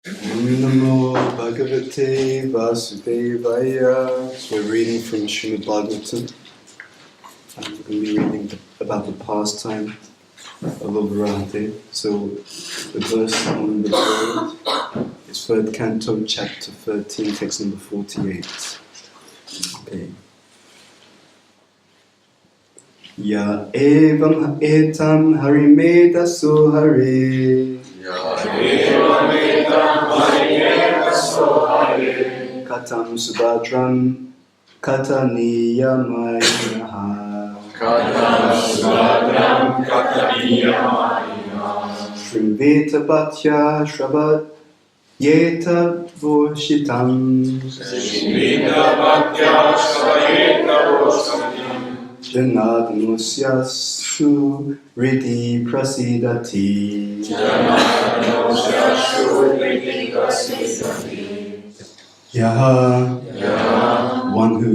Namo Bhagavate Vasudevaya. So we're reading from Srimad Bhagavatam. And we're going to be reading about the pastime of Lord Varahadev. So the verse on the board is 3rd Canto, chapter 13, text number 48. Okay. Ya evam etam harimeda suhare. Ya evam etam harimeda suhare. Katam subhadram kataniyamainaha. Katam subhadram kataniyamainaha. Shrimveta bhatya shravat yeta voshitam. Shrimveta bhatya shraveta voshitam. Janadnusyasu riti prasidati. Janadnusyasu riti prasidati. Yaha, one who.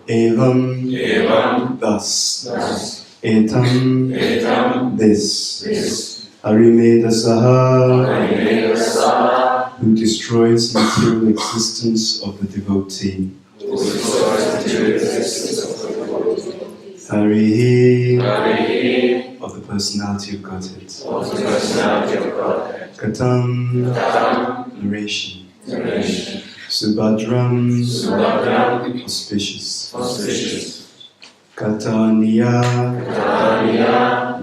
Evam, thus. Etam, this. Harimedasaha, who destroys the material existence of the devotee. Harihi, of the personality of Godhead. Katam, narration. Subhadram, auspicious. Kataniya,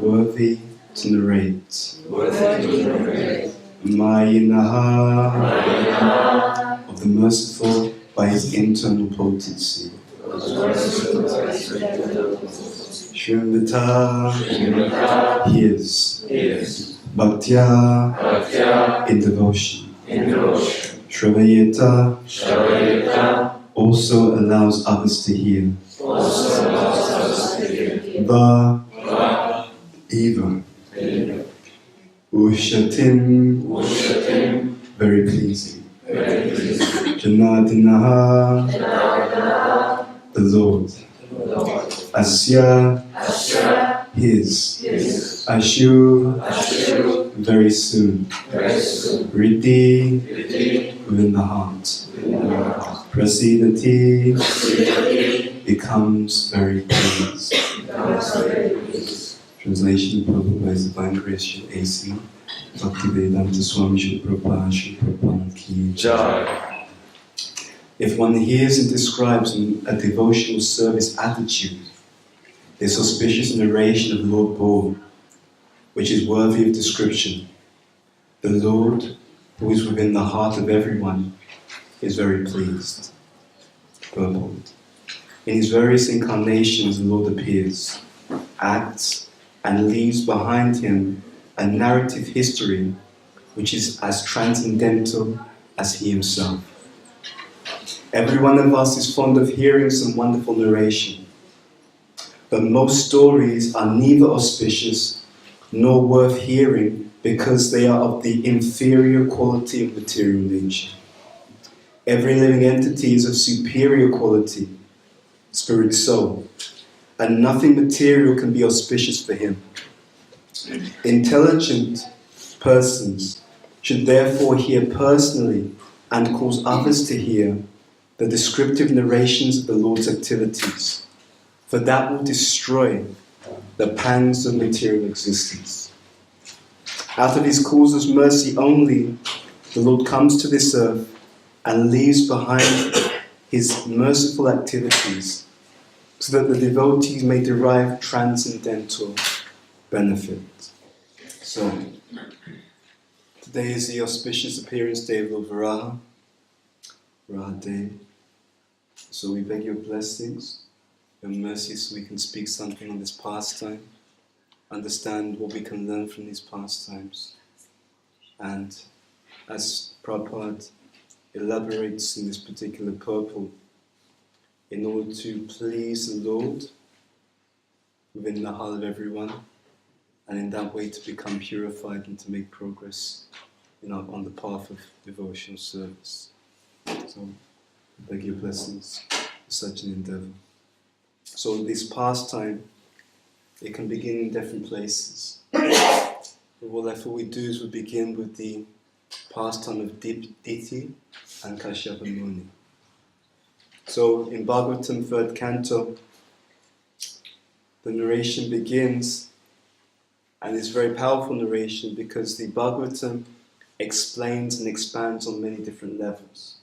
worthy to narrate. Mayinaha, of the merciful by his internal potency. Shrimvita, hears. Bhaktya, in devotion. Shravayeta, also allows others to hear. Va, even. Ushatim, very pleasing. Janadinaha, the Lord. Asya, his. Ashu, very soon. Riddhi, within the heart. Prasidati, becomes very pleased. Translation: Prabhupada by His Divine Grace Shri A.C. Bhaktivedanta Swami Shri Prabhupada Ki Jai. If one hears and describes a devotional service attitude, this auspicious narration of Lord Bull, which is worthy of description, the Lord, who is within the heart of everyone, is very pleased. Purport. In his various incarnations, the Lord appears, acts, and leaves behind him a narrative history which is as transcendental as he himself. Every one of us is fond of hearing some wonderful narration, but most stories are neither auspicious nor worth hearing because they are of the inferior quality of material nature. Every living entity is of superior quality, spirit soul, and nothing material can be auspicious for him. Intelligent persons should therefore hear personally and cause others to hear the descriptive narrations of the Lord's activities, for that will destroy the pangs of material existence. Out of his causeless mercy only, the Lord comes to this earth and leaves behind his merciful activities so that the devotees may derive transcendental benefit. So, today is the auspicious appearance day of Lord Varahadev. So we beg your blessings, your mercy, so we can speak something on this pastime, understand what we can learn from these pastimes, and as Prabhupada elaborates in this particular purport, in order to please the Lord within the heart of everyone, and in that way to become purified and to make progress on the path of devotional service. So, I beg your blessings for such an endeavor. So this pastime, it can begin in different places. But what we do is we begin with the pastime of Diti and Kashyapa Muni. So in Bhagavatam 3rd canto, the narration begins, and it's a very powerful narration because the Bhagavatam explains and expands on many different levels.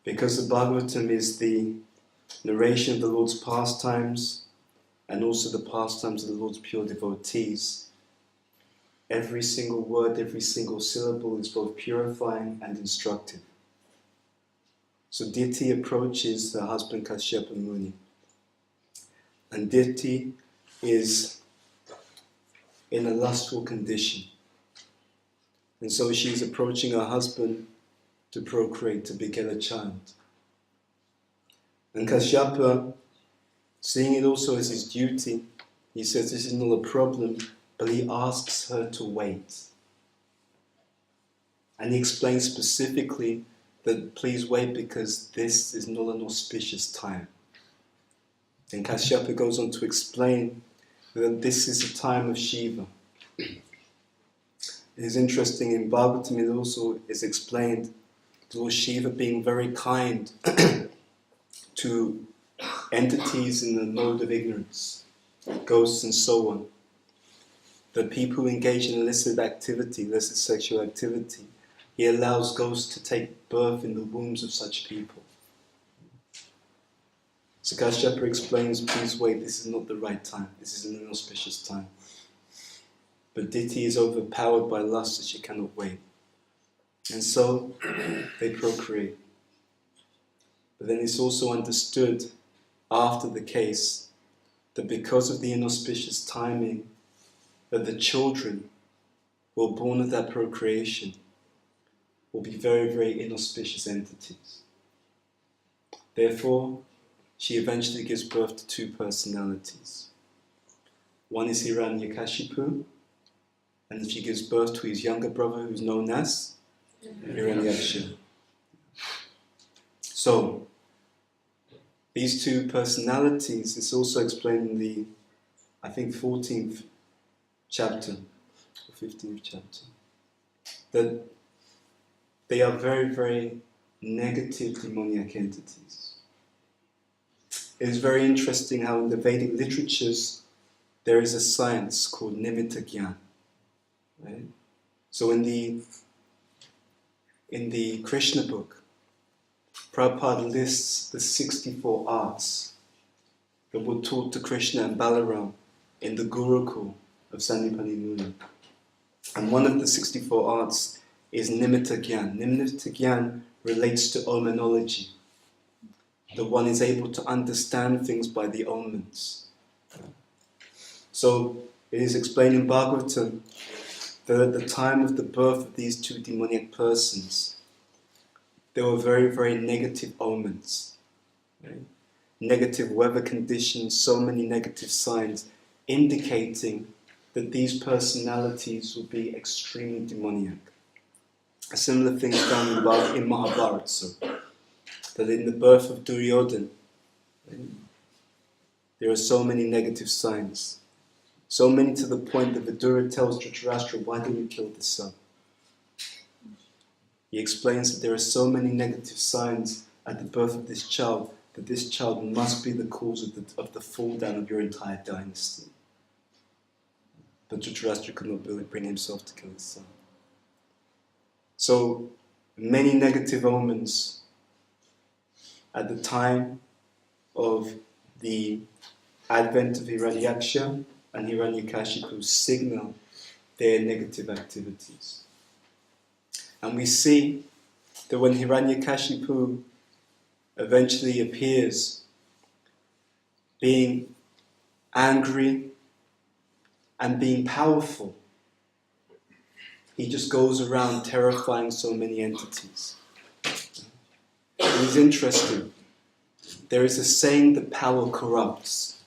Because the Bhagavatam is the narration of the Lord's pastimes and also the pastimes of the Lord's pure devotees, every single word, every single syllable is both purifying and instructive. So Diti approaches the husband Kashyapa Muni. And Diti is in a lustful condition. And so she is approaching her husband to procreate, to beget a child. And Kashyapa, seeing it also as his duty, he says this is not a problem, but he asks her to wait. And he explains specifically that please wait because this is not an auspicious time. And Kashyapa goes on to explain that this is a time of Shiva. It is interesting, in Bhagavatam it also is explained the Lord Shiva being very kind to entities in the mode of ignorance, ghosts and so on. The people who engage in illicit activity, illicit sexual activity, he allows ghosts to take birth in the wombs of such people. So Kashyapa explains, please wait, this is not the right time, this is an inauspicious time. But Diti is overpowered by lust, so she cannot wait. And so they procreate. But then it's also understood after the case that because of the inauspicious timing, that the children who are born of that procreation will be very, very inauspicious entities. Therefore, she eventually gives birth to two personalities. One is Hiranyakashipu, and she gives birth to his younger brother who's known as Hiranyaksha. So, these two personalities is also explained in the, I think, 14th chapter, or 15th chapter, that they are very, very negative demoniac entities. It is very interesting how in the Vedic literatures there is a science called Nimitta Gyan. Right? So in the Krishna book, Prabhupada lists the 64 arts that were taught to Krishna and Balaram in the Gurukul of Sandipani Muni. And one of the 64 arts is Nimitta Gyan. Nimitta Gyan relates to omenology. That one is able to understand things by the omens. So it is explained in Bhagavatam that at the time of the birth of these two demoniac persons, there were very, very negative omens. Right? Negative weather conditions, so many negative signs indicating that these personalities will be extremely demoniac. A similar thing is found in Mahabharata, so that in the birth of Duryodhana, there are so many negative signs. So many to the point that Vidura tells Dhritarashtra, why did we kill this son? He explains that there are so many negative signs at the birth of this child, that this child must be the cause of the fall down of your entire dynasty. But Dhritarashtra could not bring himself to kill his son. So, many negative omens at the time of the advent of Hiranyaksha and Hiranyakashipu signal their negative activities. And we see that when Hiranyakashipu eventually appears, being angry and being powerful, he just goes around terrifying so many entities. It is interesting. There is a saying that power corrupts.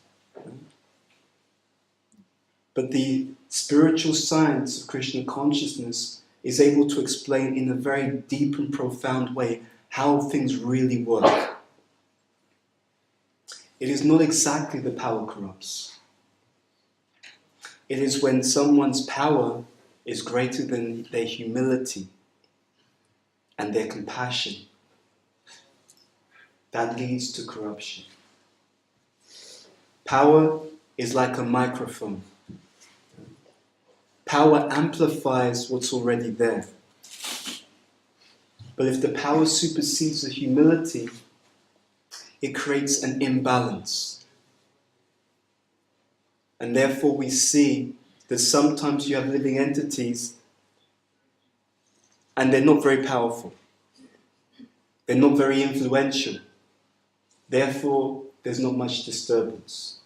But the spiritual science of Krishna consciousness is able to explain in a very deep and profound way how things really work. It is not exactly the power corrupts. It is when someone's power is greater than their humility and their compassion, that leads to corruption. Power is like a microphone. Power amplifies what's already there. But if the power supersedes the humility, it creates an imbalance. And therefore we see that sometimes you have living entities and they're not very powerful. They're not very influential. Therefore, there's not much disturbance.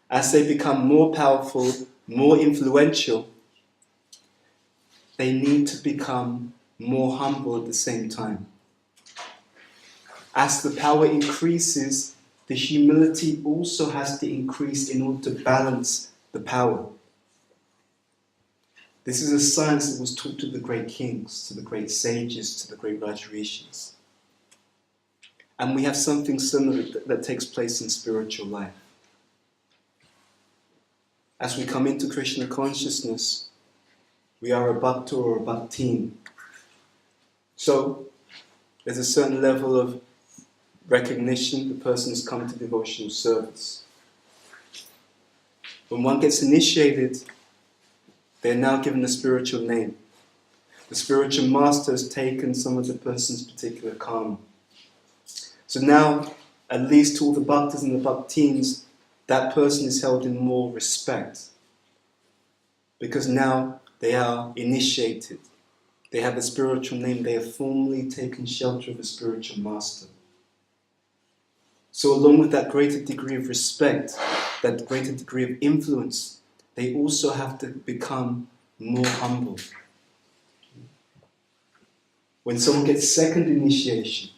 As they become more powerful, more influential, they need to become more humble at the same time. As the power increases, the humility also has to increase in order to balance the power. This is a science that was taught to the great kings, to the great sages, to the great Rajarishis. And we have something similar that takes place in spiritual life. As we come into Krishna consciousness, we are a bhakta or a bhaktin. So, there's a certain level of recognition, the person has come to devotional service. When one gets initiated, they're now given a spiritual name. The spiritual master has taken some of the person's particular karma. So now, at least to all the bhaktas and the bhaktins, that person is held in more respect. Because now they are initiated. They have a spiritual name. They have formally taken shelter of a spiritual master. So along with that greater degree of respect, that greater degree of influence, they also have to become more humble. When someone gets second initiation,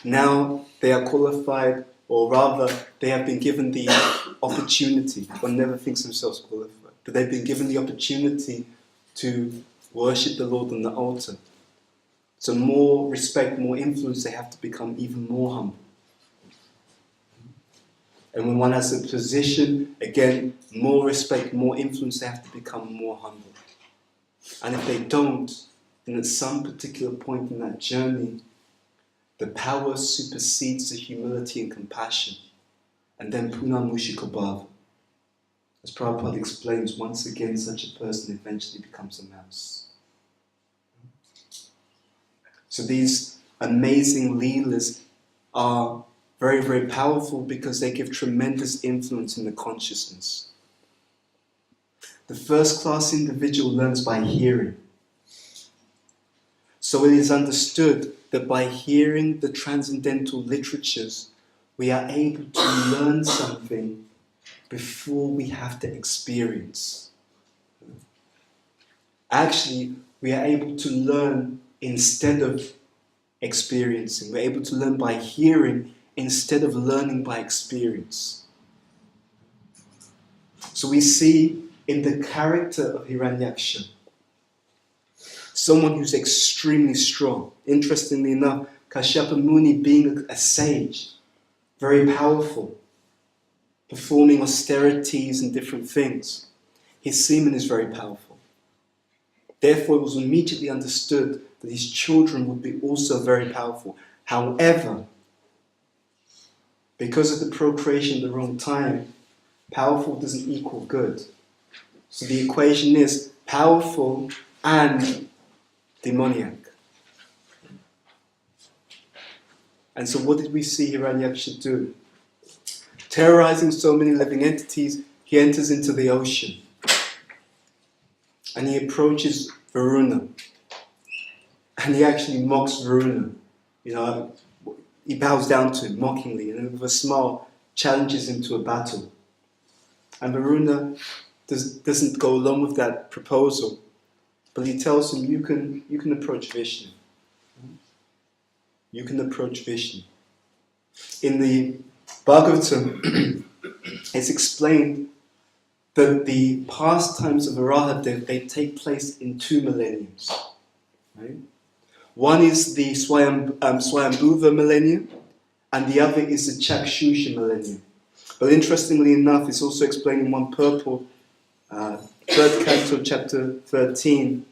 now they are qualified, or rather, they have been given the opportunity. One never thinks themselves qualified, but they've been given the opportunity to worship the Lord on the altar. So more respect, more influence, they have to become even more humble. And when one has a position, again, more respect, more influence, they have to become more humble. And if they don't, then at some particular point in that journey, the power supersedes the humility and compassion. And then Puna Mushika Bhava. As Prabhupada explains, once again, such a person eventually becomes a mouse. So these amazing leelas are very, very powerful because they give tremendous influence in the consciousness. The first-class individual learns by hearing. So it is understood that by hearing the transcendental literatures, we are able to learn something before we have to experience. Actually, we are able to learn instead of experiencing. We're able to learn by hearing instead of learning by experience. So we see in the character of Hiranyaksha someone who's extremely strong. Interestingly enough, Kashyapa Muni being a sage, very powerful, performing austerities and different things, his semen is very powerful. Therefore, it was immediately understood that his children would be also very powerful. However, because of the procreation at the wrong time, powerful doesn't equal good. So the equation is powerful and demoniac. And so what did we see Hiranyaksha do? Terrorizing so many living entities, he enters into the ocean. And he approaches Varuna. And he actually mocks Varuna. He bows down to him mockingly, and with a smile challenges him to a battle. And Varuna doesn't go along with that proposal, but he tells him, you can approach Vishnu. You can approach Vishnu. In the Bhagavatam, it's explained that the pastimes of Varahadev, they take place in 2 millenniums. Right? One is the Swayambhuva millennium, and the other is the Chakshusha millennium. But interestingly enough, it's also explained in one purport third canto, chapter 13,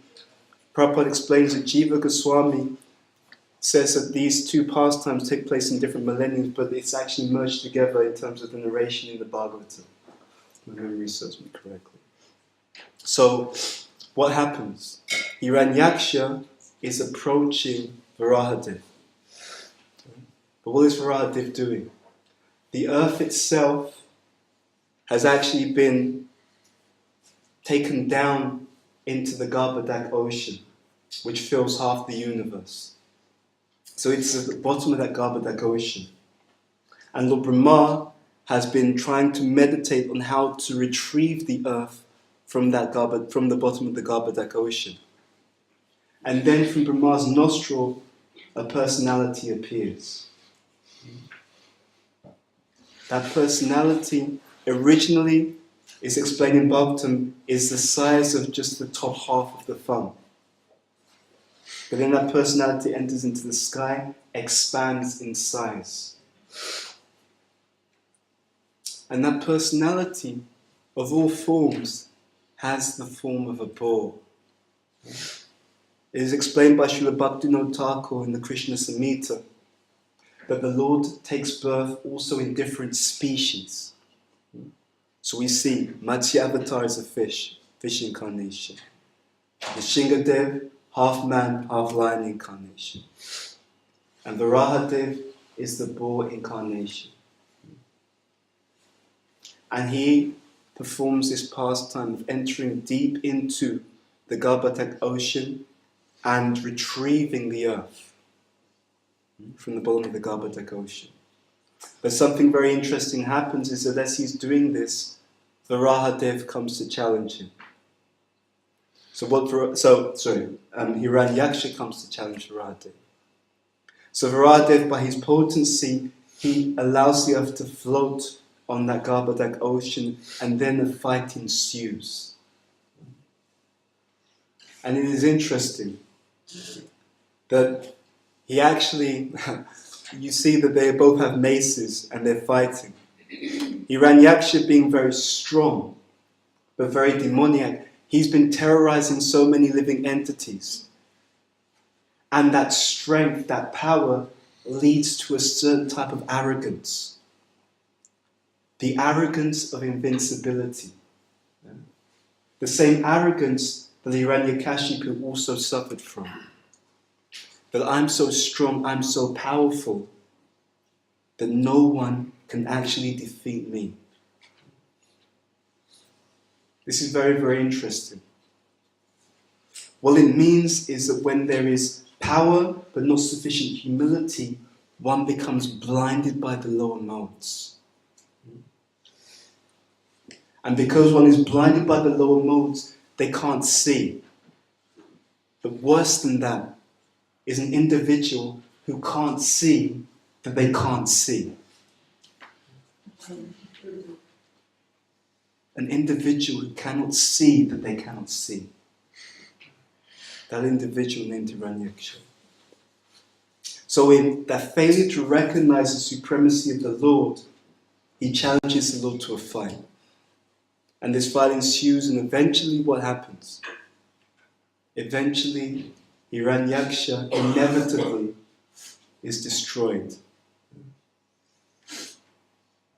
Prabhupada explains that Jiva Goswami says that these two pastimes take place in different millenniums, but it's actually merged together in terms of the narration in the Bhagavatam, if my memory serves me correctly. So, what happens? Hiranyaksha is approaching Varahadev. But what is Varahadev doing? The earth itself has actually been taken down into the Garbhodak ocean, which fills half the universe. So it's at the bottom of that Garbhodak ocean. And Lord Brahma has been trying to meditate on how to retrieve the earth from the bottom of the Garbhodak ocean. And then from Brahma's nostril, a personality appears. That personality originally is explained in Bhagavatam is the size of just the top half of the thumb. But then that personality enters into the sky, expands in size. And that personality of all forms has the form of a boar. It is explained by Srila Bhaktivinoda Thakur in the Krishna Samhita that the Lord takes birth also in different species. So we see Matsya Avatar is a fish incarnation. Nishingadev, half man, half lion incarnation. And Varahadev is the boar incarnation. And he performs this pastime of entering deep into the Garbhodak ocean and retrieving the earth from the bottom of the Garbhodak ocean. But something very interesting happens is that as he's doing this, Varahadev comes to challenge him. Hiranyaksha comes to challenge Varahadev. So Varahadev, by his potency, he allows the earth to float on that Garbhodak ocean, and then a fight ensues. And it is interesting that he actually, you see that they both have maces and they're fighting. Hiranyaksha being very strong, but very demoniac, he's been terrorizing so many living entities. And that strength, that power, leads to a certain type of arrogance. The arrogance of invincibility. The same arrogance that Hiranyakashipu also suffered from. That I'm so strong, I'm so powerful, that no one can actually defeat me. This is very, very interesting. What it means is that when there is power but not sufficient humility, one becomes blinded by the lower modes. And because one is blinded by the lower modes, they can't see. But worse than that is an individual who can't see that they can't see. An individual who cannot see that they cannot see. That individual named Hiranyaksha. So in that failure to recognize the supremacy of the Lord, he challenges the Lord to a fight. And this fight ensues, and eventually what happens? Eventually, Hiranyaksha inevitably is destroyed.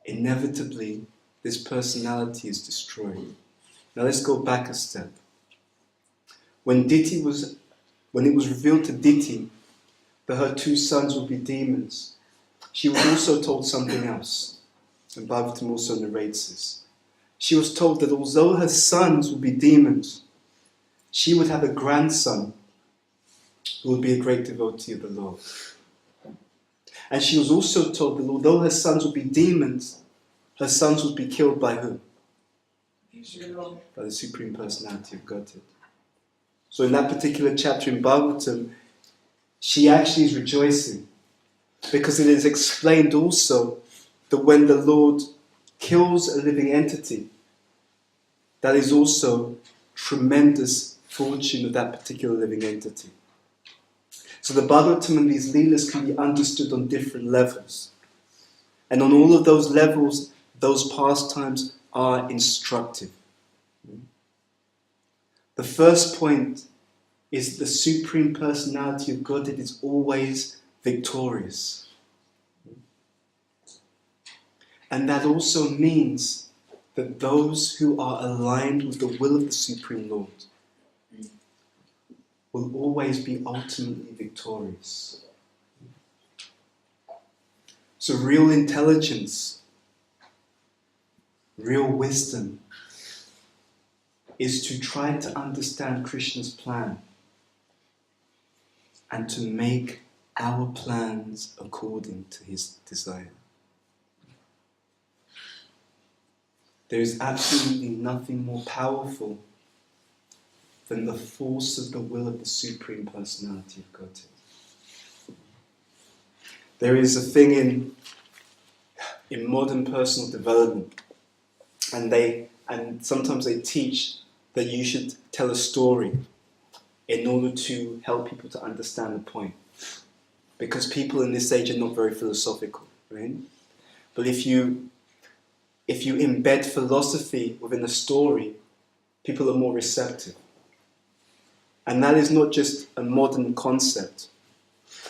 Inevitably, this personality is destroyed. Now let's go back a step. When it was revealed to Diti that her two sons would be demons, she was also told something else. And Bhagavatam also narrates this. She was told that although her sons would be demons, she would have a grandson who would be a great devotee of the Lord. And she was also told that although her sons would be demons, her sons would be killed by who? By the Supreme Personality of Godhead. So in that particular chapter in Bhagavatam, she actually is rejoicing, because it is explained also that when the Lord kills a living entity, that is also tremendous fortune of that particular living entity. So the Bhagavatam and these Leelas can be understood on different levels. And on all of those levels, those pastimes are instructive. The first point is the Supreme Personality of Godhead is always victorious. And that also means that those who are aligned with the will of the Supreme Lord will always be ultimately victorious. So real intelligence, real wisdom is to try to understand Krishna's plan and to make our plans according to his desire. There is absolutely nothing more powerful than the force of the will of the Supreme Personality of Godhead. There is a thing in modern personal development, and sometimes they teach that you should tell a story in order to help people to understand the point. Because people in this age are not very philosophical, right? But if you embed philosophy within a story, people are more receptive. And that is not just a modern concept.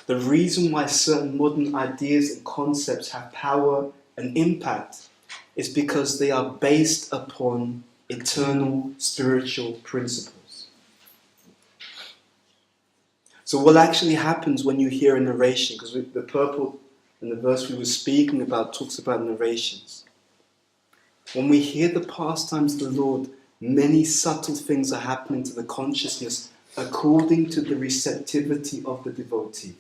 The reason why certain modern ideas and concepts have power and impact is because they are based upon eternal spiritual principles. So what actually happens when you hear a narration, because the purport in the verse we were speaking about talks about narrations. When we hear the pastimes of the Lord, many subtle things are happening to the consciousness according to the receptivity of the devotee.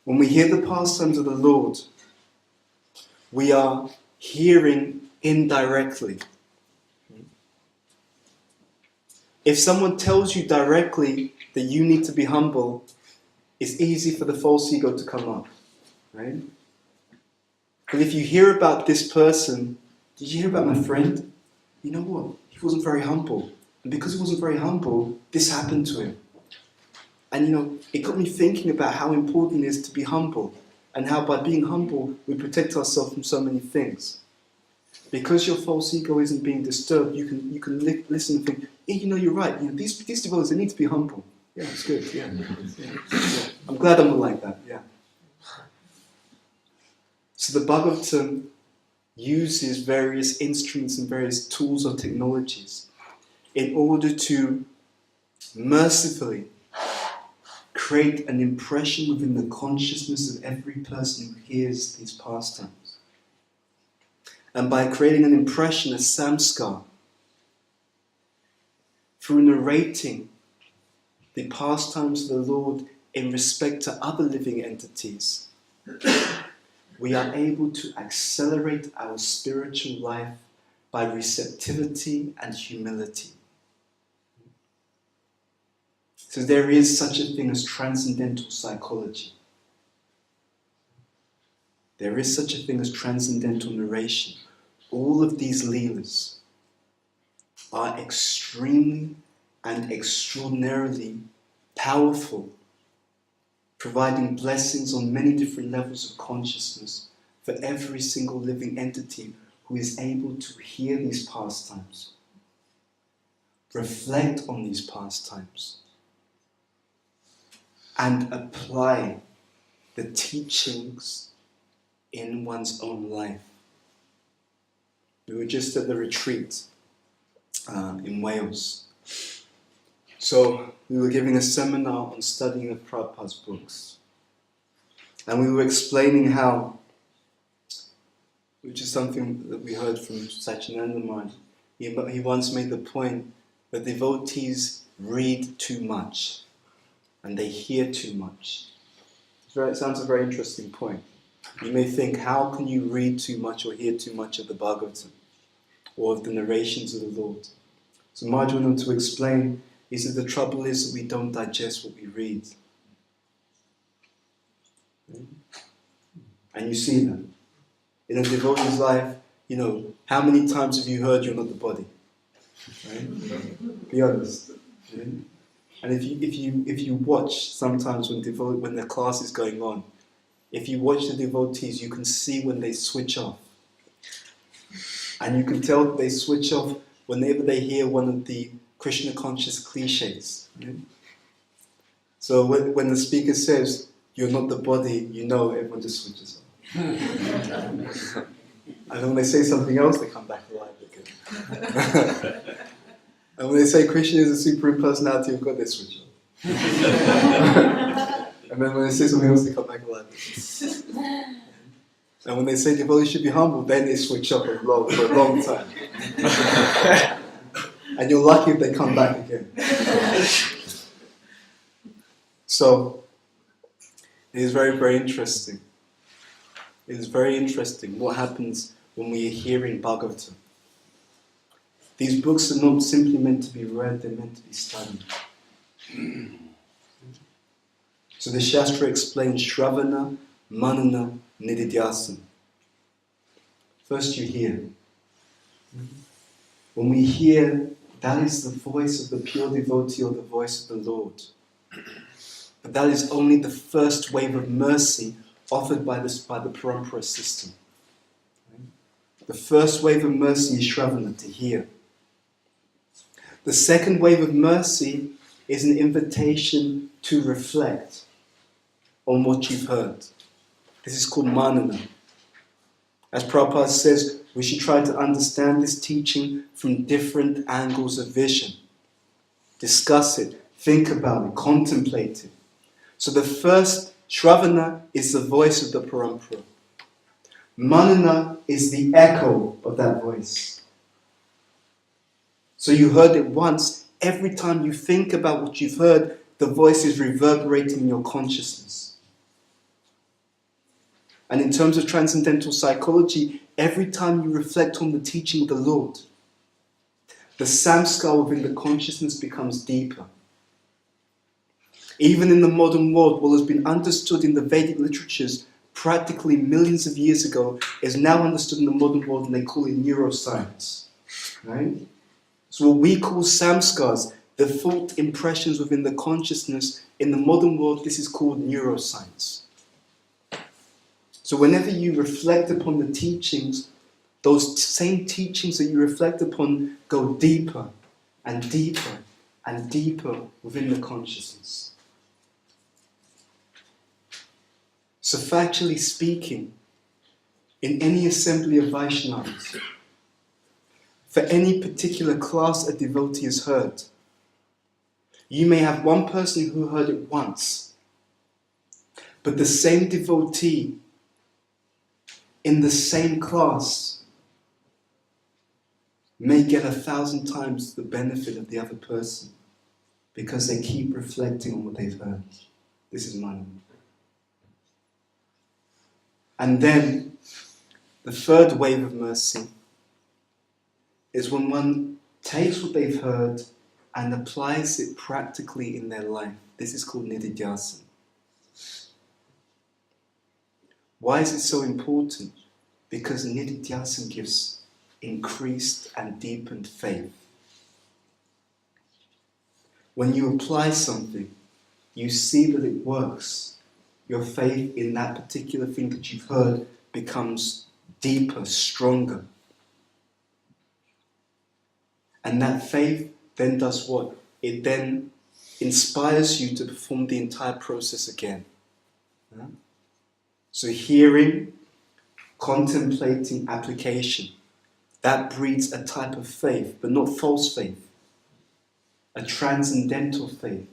When we hear the pastimes of the Lord, we are hearing indirectly. If someone tells you directly that you need to be humble, it's easy for the false ego to come up, right? But if you hear about this person, did you hear about my friend? You know what? He wasn't very humble. And because he wasn't very humble, this happened to him. And it got me thinking about how important it is to be humble, and how by being humble, we protect ourselves from so many things. Because your false ego isn't being disturbed, you can listen and think, hey, you're right. These devotees, they need to be humble. Yeah, it's good. Yeah. I'm glad I'm not like that. Yeah. So the Bhagavatam uses various instruments and various tools or technologies in order to mercifully create an impression within the consciousness of every person who hears these pastimes. And by creating an impression, a samskar, through narrating the pastimes of the Lord in respect to other living entities, we are able to accelerate our spiritual life by receptivity and humility. So there is such a thing as transcendental psychology. There is such a thing as transcendental narration. All of these leelas are extremely and extraordinarily powerful, providing blessings on many different levels of consciousness for every single living entity who is able to hear these pastimes, reflect on these pastimes, and apply the teachings in one's own life. We were just at the retreat in Wales. So we were giving a seminar on studying of Prabhupada's books. And we were explaining how, which is something that we heard from Satchidananda Maharaj, he once made the point that devotees read too much and they hear too much. It sounds a very interesting point. You may think, how can you read too much or hear too much of the Bhagavatam or of the narrations of the Lord? So Maharaj went on to explain, he said, the trouble is that we don't digest what we read. And you see that. In a devotee's life, how many times have you heard you're not the body? Right? Be honest. Right? And if you watch sometimes when the class is going on, if you watch the devotees, you can see when they switch off. And you can tell that they switch off whenever they hear one of the Krishna conscious cliches. Right? So when the speaker says, "You're not the body," you know, everyone just switches off. And when they say something else, they come back alive again. And when they say Krishna is the supreme personality of God, they switch off. And then when they say something else, they come back alive again. And when they say devotees should be humble, then they switch up for a long time. And you're lucky if they come back again. So, it is very, very interesting. It is very interesting what happens when we are hearing Bhagavatam. These books are not simply meant to be read, they're meant to be studied. So the Shastra explains Shravana, Manana, Nididhyasana. First you hear. When we hear, that is the voice of the pure devotee or the voice of the Lord. But that is only the first wave of mercy offered by the Parampara system. The first wave of mercy is Shravana, to hear. The second wave of mercy is an invitation to reflect on what you've heard. This is called Manana. As Prabhupada says, we should try to understand this teaching from different angles of vision. Discuss it, think about it, contemplate it. So the first Shravana is the voice of the Parampara. Manana is the echo of that voice. So you heard it once. Every time you think about what you've heard, the voice is reverberating in your consciousness. And in terms of transcendental psychology, every time you reflect on the teaching of the Lord, the samskar within the consciousness becomes deeper. Even in the modern world, what has been understood in the Vedic literatures practically millions of years ago is now understood in the modern world, and they call it neuroscience. Right? So what we call samskars, the thought impressions within the consciousness, in the modern world, this is called neuroscience. So whenever you reflect upon the teachings, those same teachings that you reflect upon go deeper and deeper and deeper within the consciousness. So factually speaking, in any assembly of Vaishnavas, for any particular class a devotee has heard, you may have one person who heard it once, but the same devotee in the same class may get 1,000 times the benefit of the other person because they keep reflecting on what they've heard. This is mine. And then the third wave of mercy is when one takes what they've heard and applies it practically in their life. This is called nididhyasana. Why is it so important? Because nididhyasana gives increased and deepened faith. When you apply something, you see that it works. Your faith in that particular thing that you've heard becomes deeper, stronger. And that faith then does what? It then inspires you to perform the entire process again. Yeah? So hearing, contemplating, application, that breeds a type of faith, but not false faith. A transcendental faith.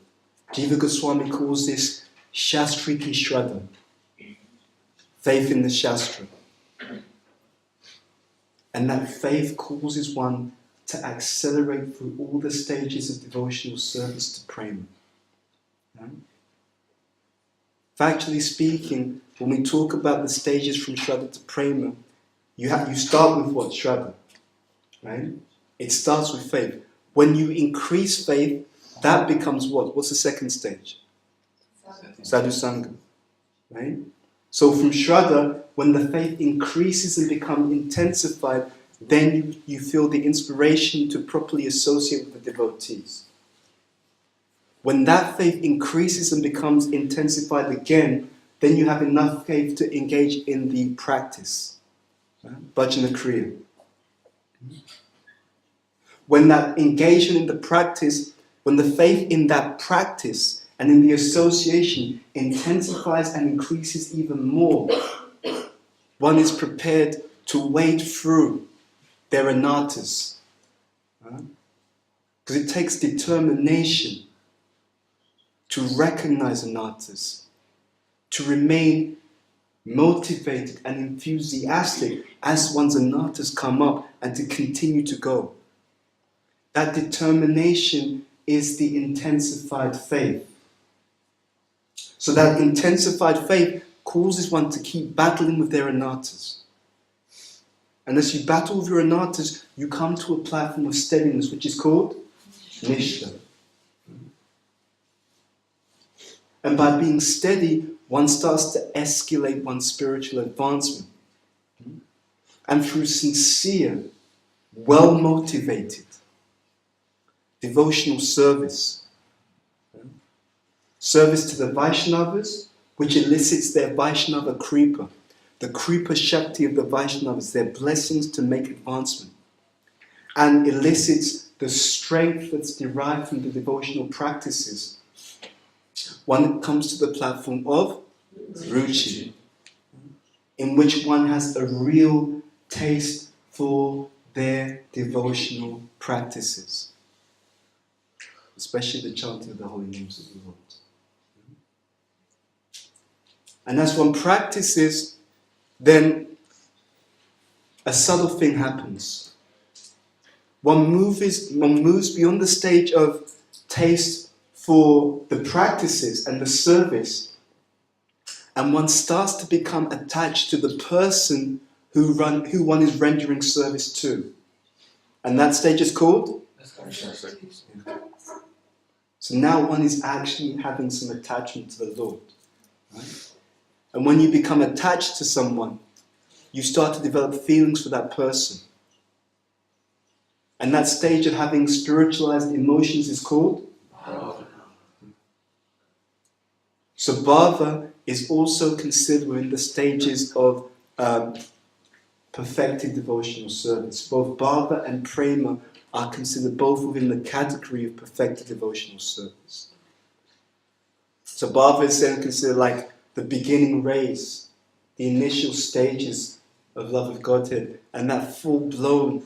Jiva Goswami calls this Shastriki Shraddha, faith in the Shastra. And that faith causes one to accelerate through all the stages of devotional service to prema. Yeah? Factually speaking, when we talk about the stages from Shraddha to prema, you start with what? Shraddha. Right? It starts with faith. When you increase faith, that becomes what? What's the second stage? Sadhu Sangha. Right? So from Shraddha, when the faith increases and becomes intensified, then you feel the inspiration to properly associate with the devotees. When that faith increases and becomes intensified again, then you have enough faith to engage in the practice. Bhajana Kriya. when that engagement in the practice, when the faith in that practice and in the association intensifies and increases even more, one is prepared to wade through their anatas. Because it takes determination to recognize anatas, to remain motivated and enthusiastic as one's anatas come up and to continue to go. That determination is the intensified faith. So that intensified faith causes one to keep battling with their anatas. And as you battle with your anatas, you come to a platform of steadiness, which is called Nishta. And by being steady, one starts to escalate one's spiritual advancement. And through sincere, well-motivated devotional service, service to the Vaishnavas, which elicits their Vaishnava Kripa, the Kripa Shakti of the Vaishnavas, their blessings to make advancement, and elicits the strength that's derived from the devotional practices. One comes to the platform of Ruchi, in which one has a real taste for their devotional practices, especially the chanting of the holy names of the Lord. And as one practices, then a subtle thing happens. One moves beyond the stage of taste for the practices and the service, and one starts to become attached to the person who one is rendering service to. And that stage is called? So now one is actually having some attachment to the Lord. Right? And when you become attached to someone, you start to develop feelings for that person. And that stage of having spiritualized emotions is called? So bhava is also considered within the stages of perfected devotional service. Both bhava and prema are considered both within the category of perfected devotional service. So bhava is then considered like the beginning rays, the initial stages of love of Godhead, and that full-blown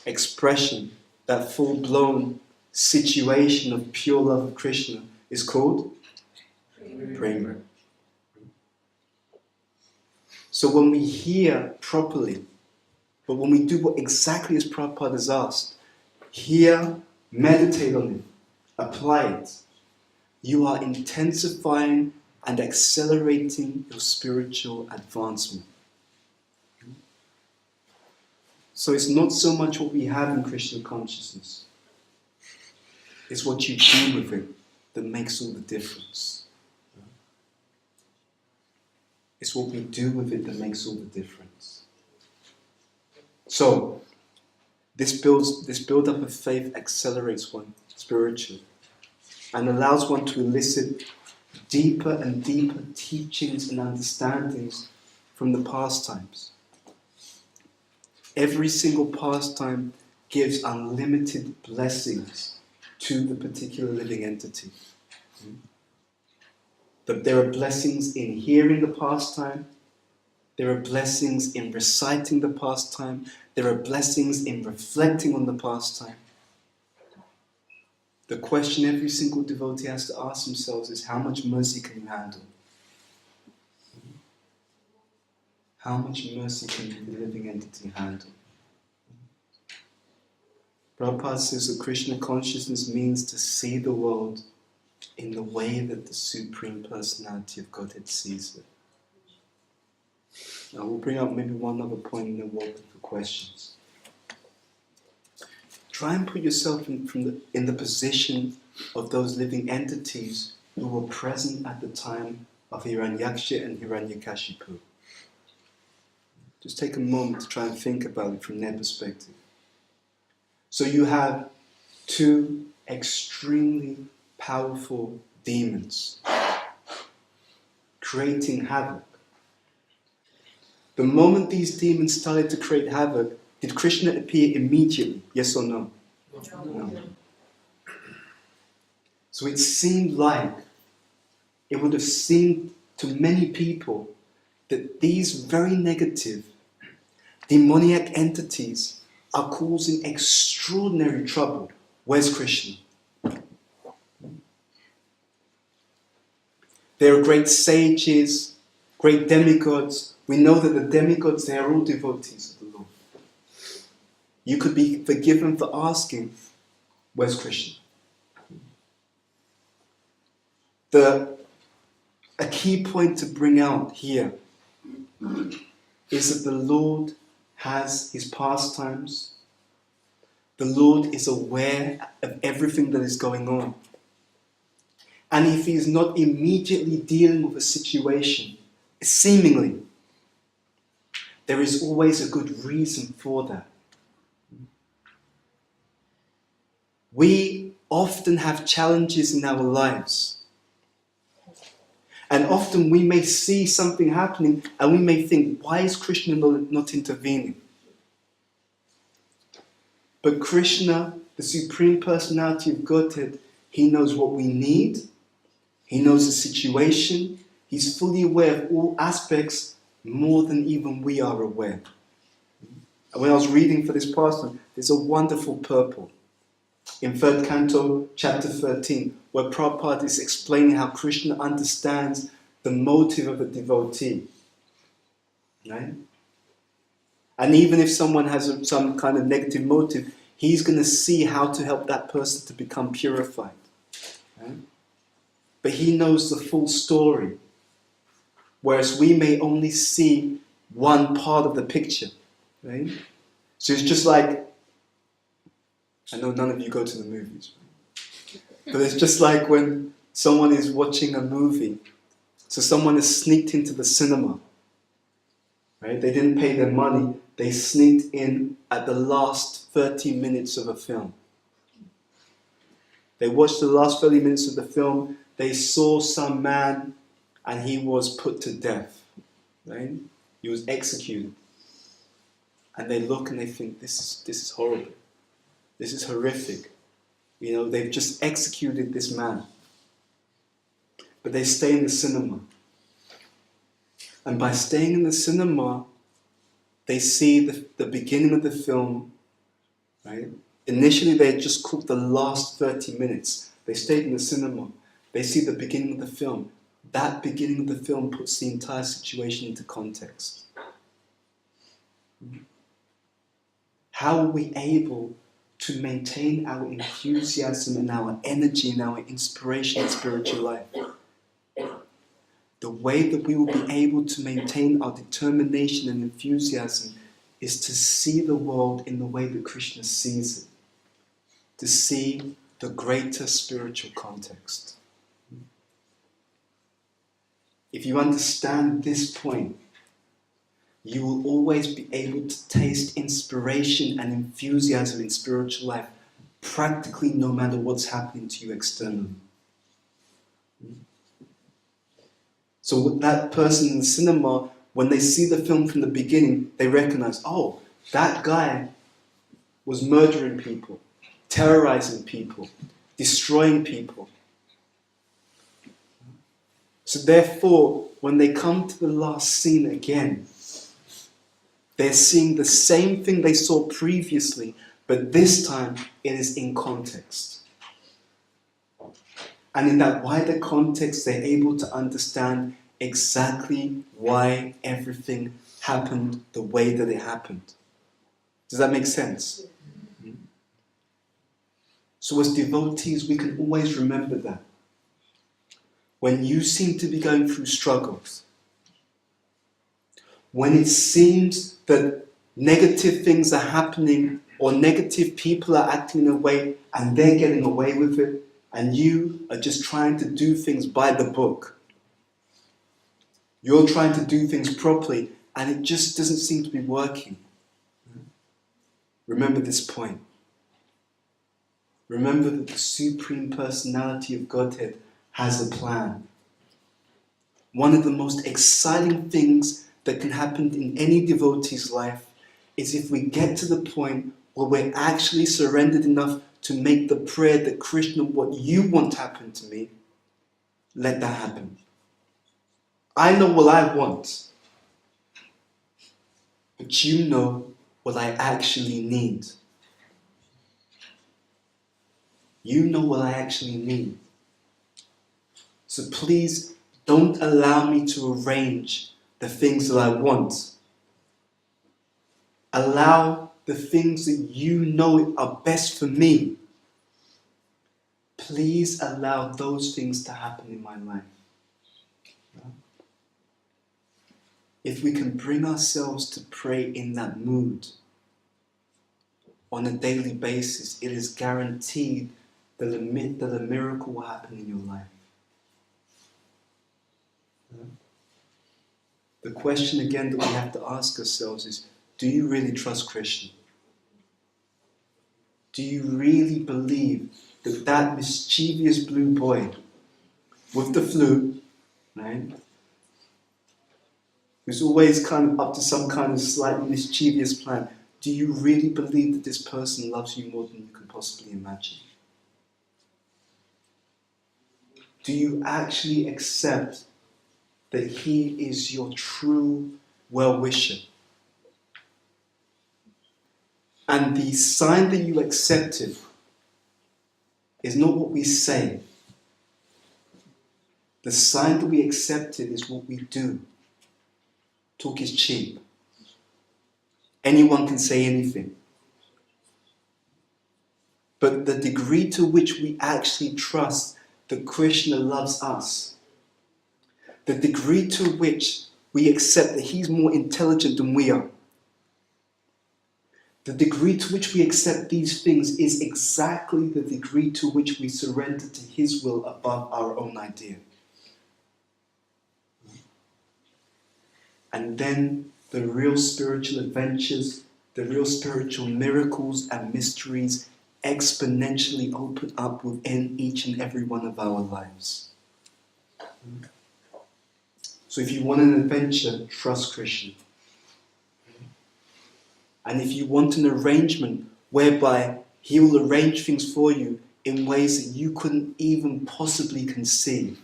expression, that full-blown situation of pure love of Krishna is called prema. So when we hear properly, but when we do what exactly as Prabhupada has asked, hear, meditate on it, apply it, you are intensifying and accelerating your spiritual advancement. So it's not so much what we have in Krishna consciousness, it's what you do with it that makes all the difference. It's what we do with it that makes all the difference. So, this build-up of faith accelerates one spiritually and allows one to elicit deeper and deeper teachings and understandings from the pastimes. Every single pastime gives unlimited blessings to the particular living entity. That there are blessings in hearing the pastime, there are blessings in reciting the pastime, there are blessings in reflecting on the pastime. The question every single devotee has to ask themselves is, how much mercy can you handle? How much mercy can the living entity handle? Prabhupada says that Krishna consciousness means to see the world in the way that the Supreme Personality of Godhead sees it. Now we'll bring up maybe one other point and then we'll open for questions. Try and put yourself in the position of those living entities who were present at the time of Hiranyaksha and Hiranyakashipu. Just take a moment to try and think about it from their perspective. So you have two extremely powerful demons creating havoc. The moment these demons started to create havoc, Did Krishna appear immediately? Yes or no? No. So it seemed like, it would have seemed to many people that these very negative, demoniac entities are causing extraordinary trouble. Where's Krishna? There are great sages, great demigods. We know that the demigods, they are all devotees of the Lord. You could be forgiven for asking, where's Krishna? A key point to bring out here is that the Lord has his pastimes. The Lord is aware of everything that is going on. And if he is not immediately dealing with a situation, seemingly, there is always a good reason for that. We often have challenges in our lives. And often we may see something happening and we may think, why is Krishna not intervening? But Krishna, the Supreme Personality of Godhead, he knows what we need. He knows the situation. He's fully aware of all aspects more than even we are aware. And when I was reading for this pastor, there's a wonderful purport in 3rd Canto, chapter 13, where Prabhupada is explaining how Krishna understands the motive of a devotee. Right? And even if someone has some kind of negative motive, he's going to see how to help that person to become purified. Right? But he knows the full story. Whereas we may only see one part of the picture. Right? So it's just like, I know none of you go to the movies, right? But it's just like when someone is watching a movie. So someone has sneaked into the cinema. Right? They didn't pay their money. They sneaked in at the last 30 minutes of a film. They watched the last 30 minutes of the film. They saw some man and he was put to death. Right? He was executed. And they look and they think, this is horrible. This is horrific. You know, they've just executed this man. But they stay in the cinema. And by staying in the cinema, they see the beginning of the film, right? Initially, they had just cooked the last 30 minutes. They stayed in the cinema. They see the beginning of the film. That beginning of the film puts the entire situation into context. How are we able to maintain our enthusiasm and our energy and our inspiration in spiritual life? The way that we will be able to maintain our determination and enthusiasm is to see the world in the way that Krishna sees it. To see the greater spiritual context. If you understand this point, you will always be able to taste inspiration and enthusiasm in spiritual life, practically no matter what's happening to you externally. So that person in the cinema, when they see the film from the beginning, they recognize, oh, that guy was murdering people, terrorizing people, destroying people. So therefore, when they come to the last scene again, they're seeing the same thing they saw previously, but this time it is in context. And in that wider context, they're able to understand exactly why everything happened the way that it happened. Does that make sense? So as devotees, we can always remember that. When you seem to be going through struggles, when it seems that negative things are happening or negative people are acting in a way and they're getting away with it and you are just trying to do things by the book. You're trying to do things properly and it just doesn't seem to be working. Remember this point. Remember that the Supreme Personality of Godhead has a plan. One of the most exciting things that can happen in any devotee's life is if we get to the point where we're actually surrendered enough to make the prayer that Krishna, what you want to happen to me, let that happen. I know what I want, but you know what I actually need. You know what I actually need. So please don't allow me to arrange the things that I want. Allow the things that you know are best for me. Please allow those things to happen in my life. If we can bring ourselves to pray in that mood on a daily basis, it is guaranteed that a miracle will happen in your life. The question again that we have to ask ourselves is, do you really trust Krishna? Do you really believe that that mischievous blue boy with the flute, right, who's always kind of up to some kind of slightly mischievous plan, do you really believe that this person loves you more than you can possibly imagine? Do you actually accept that he is your true well-wisher? And the sign that you accept it is not what we say. The sign that we accept it is what we do. Talk is cheap. Anyone can say anything. But the degree to which we actually trust that Krishna loves us, the degree to which we accept that he's more intelligent than we are, the degree to which we accept these things is exactly the degree to which we surrender to his will above our own idea. And then the real spiritual adventures, the real spiritual miracles and mysteries exponentially open up within each and every one of our lives. So if you want an adventure, trust Krishna. And if you want an arrangement whereby he will arrange things for you in ways that you couldn't even possibly conceive,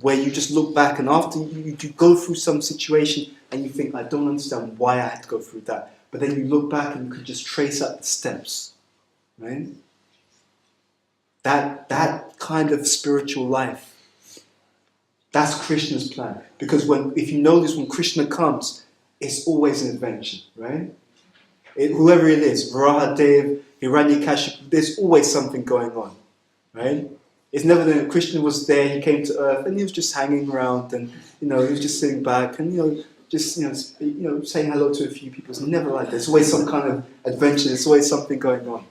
where you just look back and after you go through some situation and you think, I don't understand why I had to go through that. But then you look back and you can just trace out the steps, right? That kind of spiritual life, that's Krishna's plan. Because if you notice, when Krishna comes, it's always an adventure, right? Whoever it is, Varahadev, Hiranyakashipu, there's always something going on, right? It's never that Krishna was there, he came to earth, and he was just hanging around, and he was just sitting back, and just saying hello to a few people. It's never like that. There's always some kind of adventure. There's always something going on.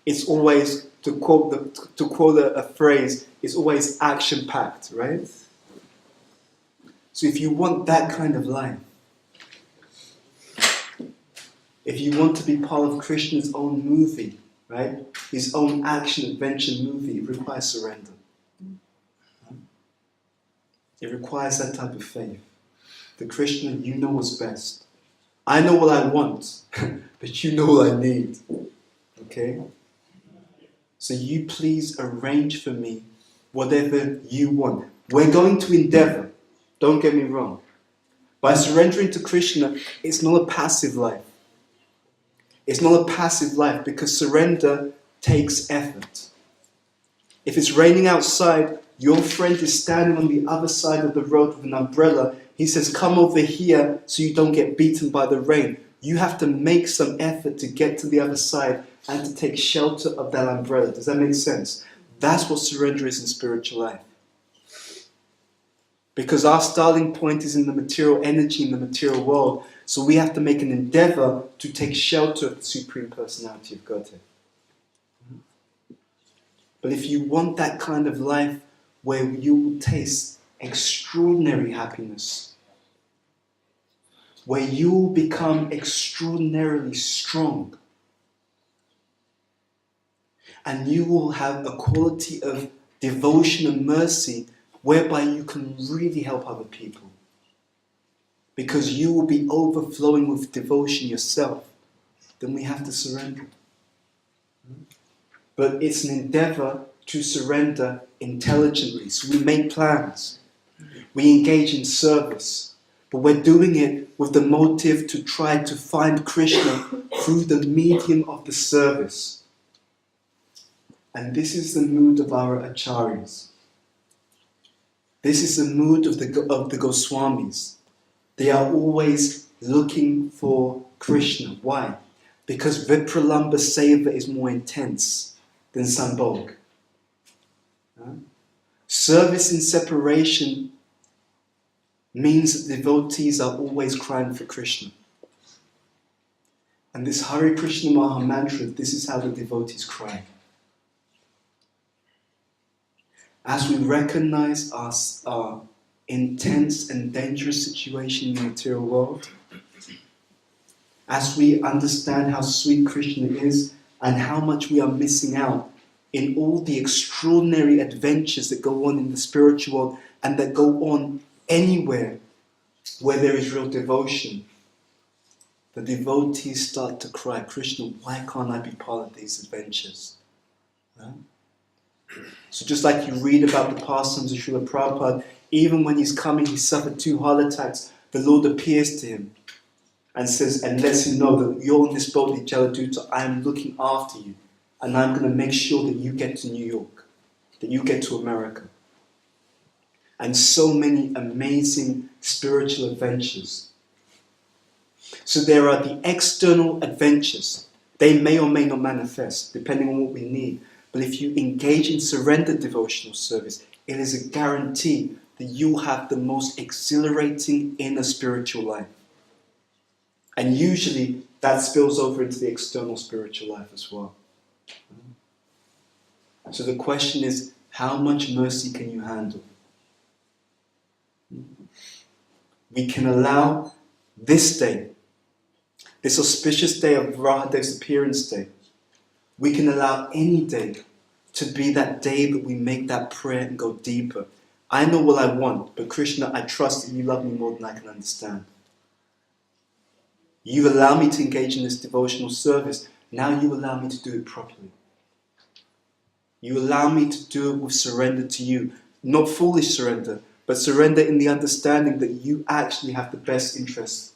It's always, to quote a phrase, it's always action-packed, right? So if you want that kind of life, if you want to be part of Krishna's own movie, right? His own action-adventure movie, it requires surrender. It requires that type of faith. The Krishna, you know what's best. I know what I want, but you know what I need. Okay? So you please arrange for me whatever you want. We're going to endeavor. Don't get me wrong. By surrendering to Krishna, it's not a passive life. It's not a passive life because surrender takes effort. If it's raining outside, your friend is standing on the other side of the road with an umbrella. He says, come over here so you don't get beaten by the rain. You have to make some effort to get to the other side and to take shelter of that umbrella. Does that make sense? That's what surrender is in spiritual life. Because our starting point is in the material energy, in the material world. So we have to make an endeavor to take shelter of the Supreme Personality of Godhead. But if you want that kind of life where you will taste extraordinary happiness, where you will become extraordinarily strong, and you will have a quality of devotion and mercy whereby you can really help other people, because you will be overflowing with devotion yourself, then we have to surrender. But it's an endeavor to surrender intelligently. So we make plans. We engage in service. But we're doing it with the motive to try to find Krishna through the medium of the service. And this is the mood of our acharyas. This is the mood of the Goswamis. They are always looking for Krishna. Why? Because Vipralamba Seva is more intense than Sambhog. Service in separation means that devotees are always crying for Krishna. And this Hare Krishna Maha Mantra, this is how the devotees cry. As we recognize our intense and dangerous situation in the material world, as we understand how sweet Krishna is and how much we are missing out in all the extraordinary adventures that go on in the spiritual world and that go on anywhere where there is real devotion, the devotees start to cry, Krishna, why can't I be part of these adventures? So just like you read about the pastimes of Srila Prabhupada, even when he's coming, he suffered 2 heart attacks, the Lord appears to him and says, and lets him know that you're on this boat, the Jaladuta, I am looking after you, and I'm going to make sure that you get to New York, that you get to America. And so many amazing spiritual adventures. So there are the external adventures. They may or may not manifest, depending on what we need. But if you engage in surrendered devotional service, it is a guarantee that you have the most exhilarating inner spiritual life. And usually that spills over into the external spiritual life as well. So the question is, how much mercy can you handle? We can allow this day, this auspicious day of Varahadev's appearance day, we can allow any day to be that day that we make that prayer and go deeper. I know what I want, but Krishna, I trust that you love me more than I can understand. You allow me to engage in this devotional service. Now you allow me to do it properly. You allow me to do it with surrender to you. Not foolish surrender, but surrender in the understanding that you actually have the best interest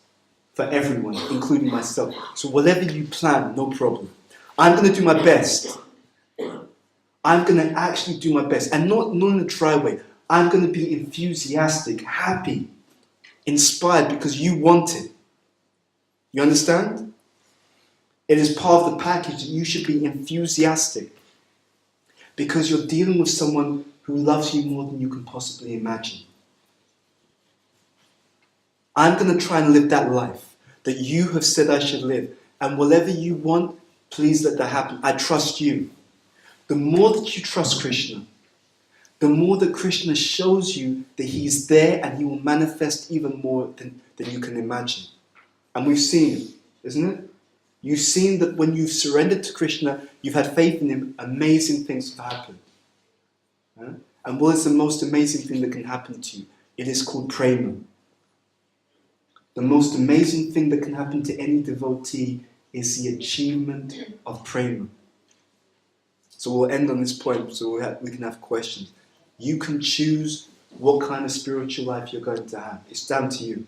for everyone, including myself. So whatever you plan, no problem. I'm going to do my best. I'm going to actually do my best. And not in a dry way. I'm going to be enthusiastic, happy, inspired because you want it. You understand? It is part of the package that you should be enthusiastic because you're dealing with someone who loves you more than you can possibly imagine. I'm going to try and live that life that you have said I should live. And whatever you want, please let that happen. I trust you. The more that you trust Krishna, the more that Krishna shows you that he is there and he will manifest even more than you can imagine. And we've seen it, isn't it? You've seen that when you've surrendered to Krishna, you've had faith in him, amazing things have happened. And what is the most amazing thing that can happen to you? It is called prema. The most amazing thing that can happen to any devotee is the achievement of prema. So we'll end on this point so we can have questions. You can choose what kind of spiritual life you're going to have. It's down to you.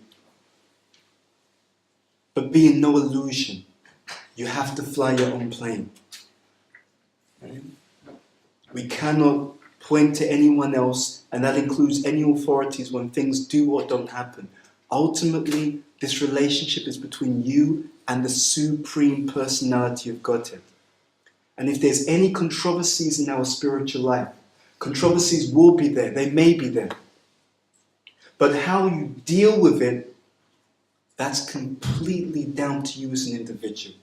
But be in no illusion. You have to fly your own plane. Right? We cannot point to anyone else, and that includes any authorities when things do or don't happen. Ultimately, this relationship is between you and the Supreme Personality of Godhead. And if there's any controversies in our spiritual life, controversies will be there, they may be there. But how you deal with it, that's completely down to you as an individual.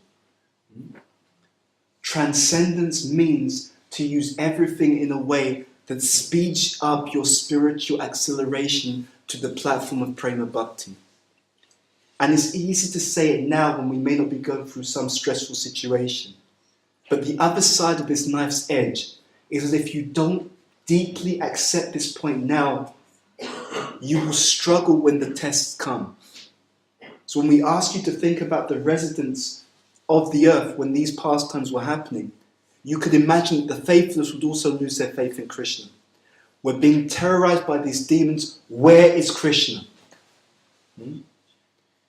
Transcendence means to use everything in a way that speeds up your spiritual acceleration to the platform of prema bhakti. And it's easy to say it now when we may not be going through some stressful situation. But the other side of this knife's edge is that if you don't deeply accept this point now, you will struggle when the tests come. So when we ask you to think about the residents of the earth when these pastimes were happening, you could imagine that the faithless would also lose their faith in Krishna. We're being terrorized by these demons. Where is Krishna?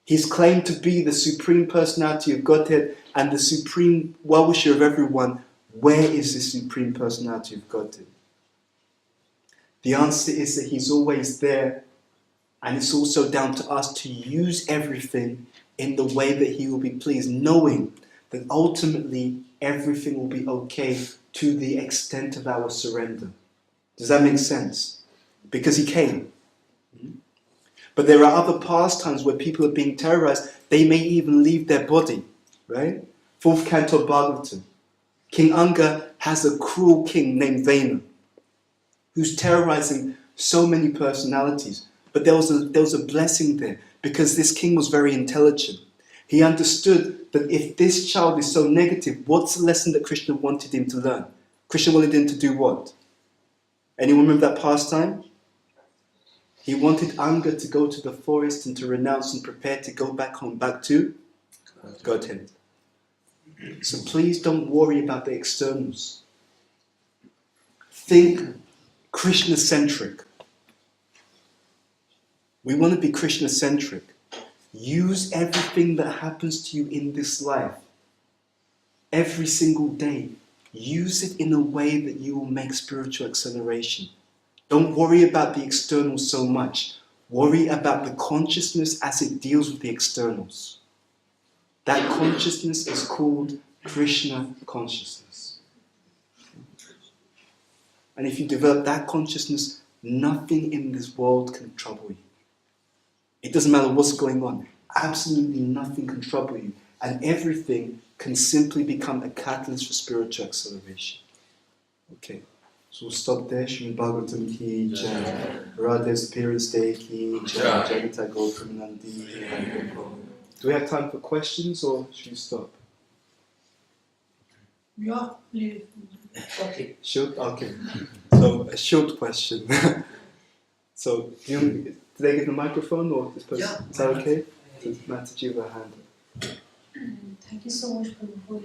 He's claimed to be the supreme personality of Godhead and the supreme well-wisher of everyone. Where is the supreme personality of Godhead? The answer is that he's always there, and it's also down to us to use everything in the way that he will be pleased, knowing that ultimately everything will be okay to the extent of our surrender. Does that make sense? Because he came. But there are other pastimes where people are being terrorized. They may even leave their body, right? 4th canto Bhagavatam. King Anga has a cruel king named Vena, who's terrorizing so many personalities. But there was a blessing there, because this king was very intelligent. He understood that if this child is so negative, what's the lesson that Krishna wanted him to learn? Krishna wanted him to do what? Anyone remember that pastime? He wanted Anga to go to the forest and to renounce and prepare to go back home, back to Godhead. So please don't worry about the externals. Think Krishna-centric. We want to be Krishna-centric. Use everything that happens to you in this life, every single day. Use it in a way that you will make spiritual acceleration. Don't worry about the externals so much. Worry about the consciousness as it deals with the externals. That consciousness is called Krishna consciousness. And if you develop that consciousness, nothing in this world can trouble you. It doesn't matter what's going on. Absolutely nothing can trouble you. And everything can simply become a catalyst for spiritual acceleration. Okay, so we'll stop there. Srimad Bhagavatam ki jai. Radha's Appearance Day ki jai. Jagata Gopranandi. Do we have time for questions, or should we stop? Yeah, please. Okay. Short? Okay. So, a short question. So, did they give the microphone, or this person? Yeah. Is that okay? Mataji, have a hand. Thank you so much for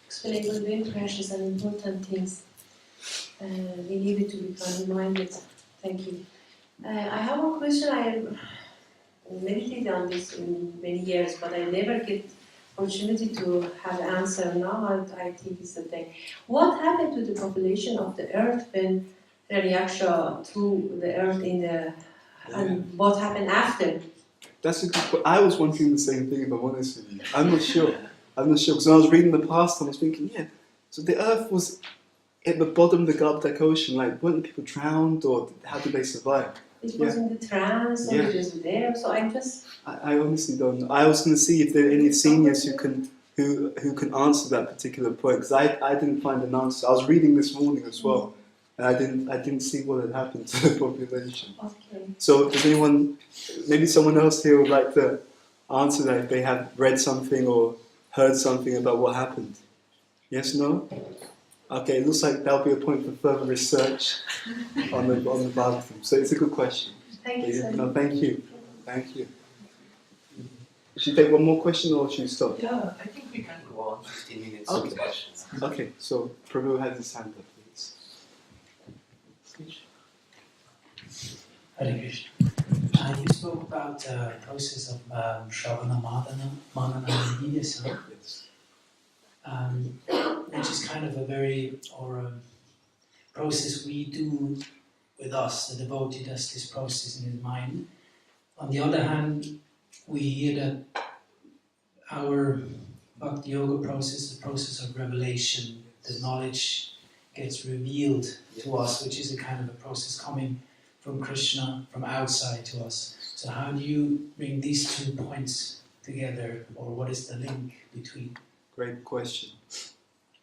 explaining all very precious and important things. We needed to become reminded. Thank you. I have a question. I meditated on this in many years, but I never get opportunity to have an answer. Now I think it's the day. What happened to the population of the earth when Yaksha threw the earth in the... And what happened after? That's a good point. I was wondering the same thing, if I'm honest with you. I'm not sure. Because when I was reading the past, I was thinking, yeah, so the earth was at the bottom of the Galactic Ocean. Like, weren't the people drowned, or how did they survive? It was in the trance, or it was there. So I just... I honestly don't know. I was going to see if there are any seniors who can answer that particular point, because I didn't find an answer. I was reading this morning as well, and I didn't see what had happened to the population. Okay. So does anyone, maybe someone else here would like to answer that if they have read something or heard something about what happened? Yes, no? Okay, it looks like that'll be a point for further research on the Bhagavatam. So it's a good question. Thank you, sir. No, thank you. Thank you. Should we take one more question, or should we stop? Yeah, I think we can go on 15 minutes Okay. with questions. Okay, so Prabhu has his hand up, please. Hare Krishna. You spoke about the process of Shravana Manana and Nidya, Yes. which is kind of a process we do with us. The devotee does this process in his mind. On the other hand, we hear that our Bhakti Yoga process, the process of revelation, the knowledge gets revealed to us, which is a kind of a process coming from Krishna, from outside to us. So how do you bring these 2 points together, or what is the link between? Great question.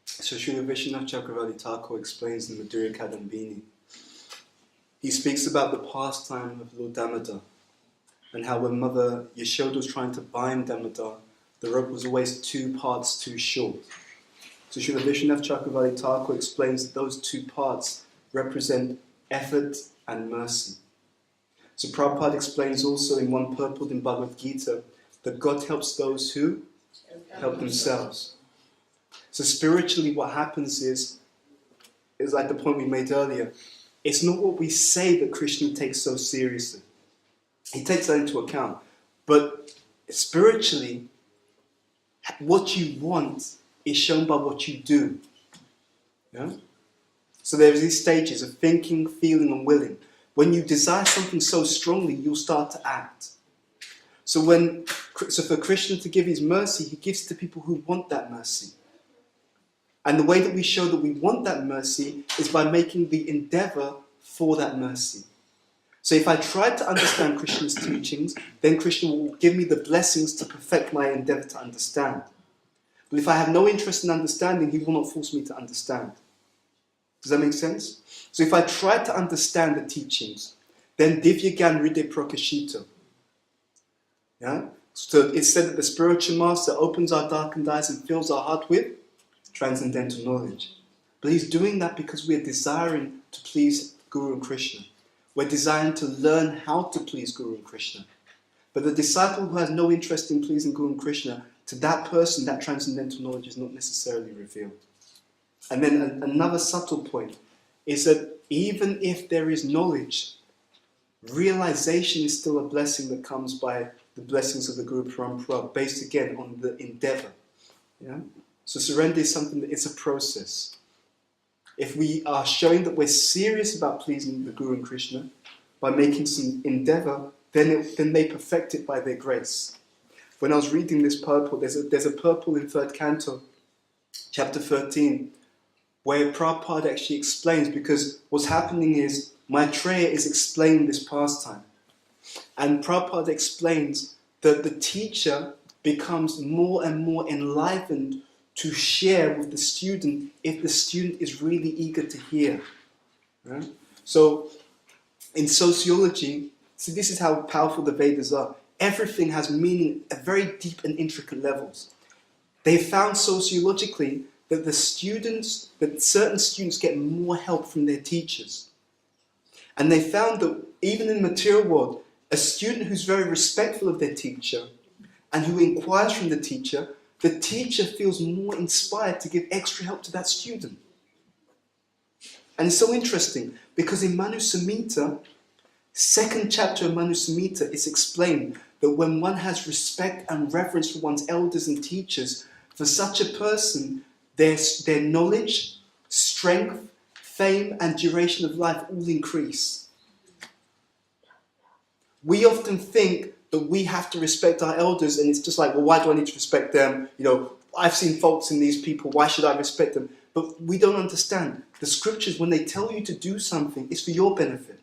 So Srila Vishwanath Chakravarti Thakur explains in Madhurya Kadambini. He speaks about the pastime of Lord Damodar, and how when Mother Yashoda was trying to bind Damodar, the rope was always 2 parts too short. So Srila Vishwanath Chakravarti Thakur explains that those 2 parts represent effort and mercy. So Prabhupada explains also in one purport in Bhagavad Gita that God helps those who help themselves. So spiritually what happens is like the point we made earlier, it's not what we say that Krishna takes so seriously. He takes that into account. But spiritually, what you want is shown by what you do. Yeah? So there's these stages of thinking, feeling and willing. When you desire something so strongly, you'll start to act. So for Krishna to give his mercy, he gives to people who want that mercy. And the way that we show that we want that mercy is by making the endeavor for that mercy. So if I try to understand Krishna's teachings, then Krishna will give me the blessings to perfect my endeavor to understand. But if I have no interest in understanding, he will not force me to understand. Does that make sense? So if I try to understand the teachings, then Divya Gyan Ride Prakashito. Yeah? So it's said that the spiritual master opens our darkened eyes and fills our heart with transcendental knowledge. But he's doing that because we're desiring to please Guru and Krishna. We're desiring to learn how to please Guru and Krishna. But the disciple who has no interest in pleasing Guru and Krishna, to that person, that transcendental knowledge is not necessarily revealed. And then another subtle point is that even if there is knowledge, realization is still a blessing that comes by the blessings of the Guru Parampara, based again on the endeavor. Yeah? So surrender is something that it's a process. If we are showing that we're serious about pleasing the Guru and Krishna by making some endeavor, then they perfect it by their grace. When I was reading this purport, there's a purport in 3rd Canto, chapter 13, where Prabhupada actually explains, because what's happening is Maitreya is explaining this pastime. And Prabhupada explains that the teacher becomes more and more enlivened to share with the student if the student is really eager to hear. Right? So in sociology, see, this is how powerful the Vedas are. Everything has meaning at very deep and intricate levels. They found sociologically that certain students get more help from their teachers. And they found that even in the material world, a student who's very respectful of their teacher and who inquires from the teacher feels more inspired to give extra help to that student. And it's so interesting, because in Manu Samhita, 2nd chapter of Manu Samhita, it's explained that when one has respect and reverence for one's elders and teachers, for such a person, their knowledge, strength, fame and duration of life all increase. We often think that we have to respect our elders, and it's just like, well, why do I need to respect them? You know, I've seen faults in these people, why should I respect them? But we don't understand. The scriptures, when they tell you to do something, it's for your benefit.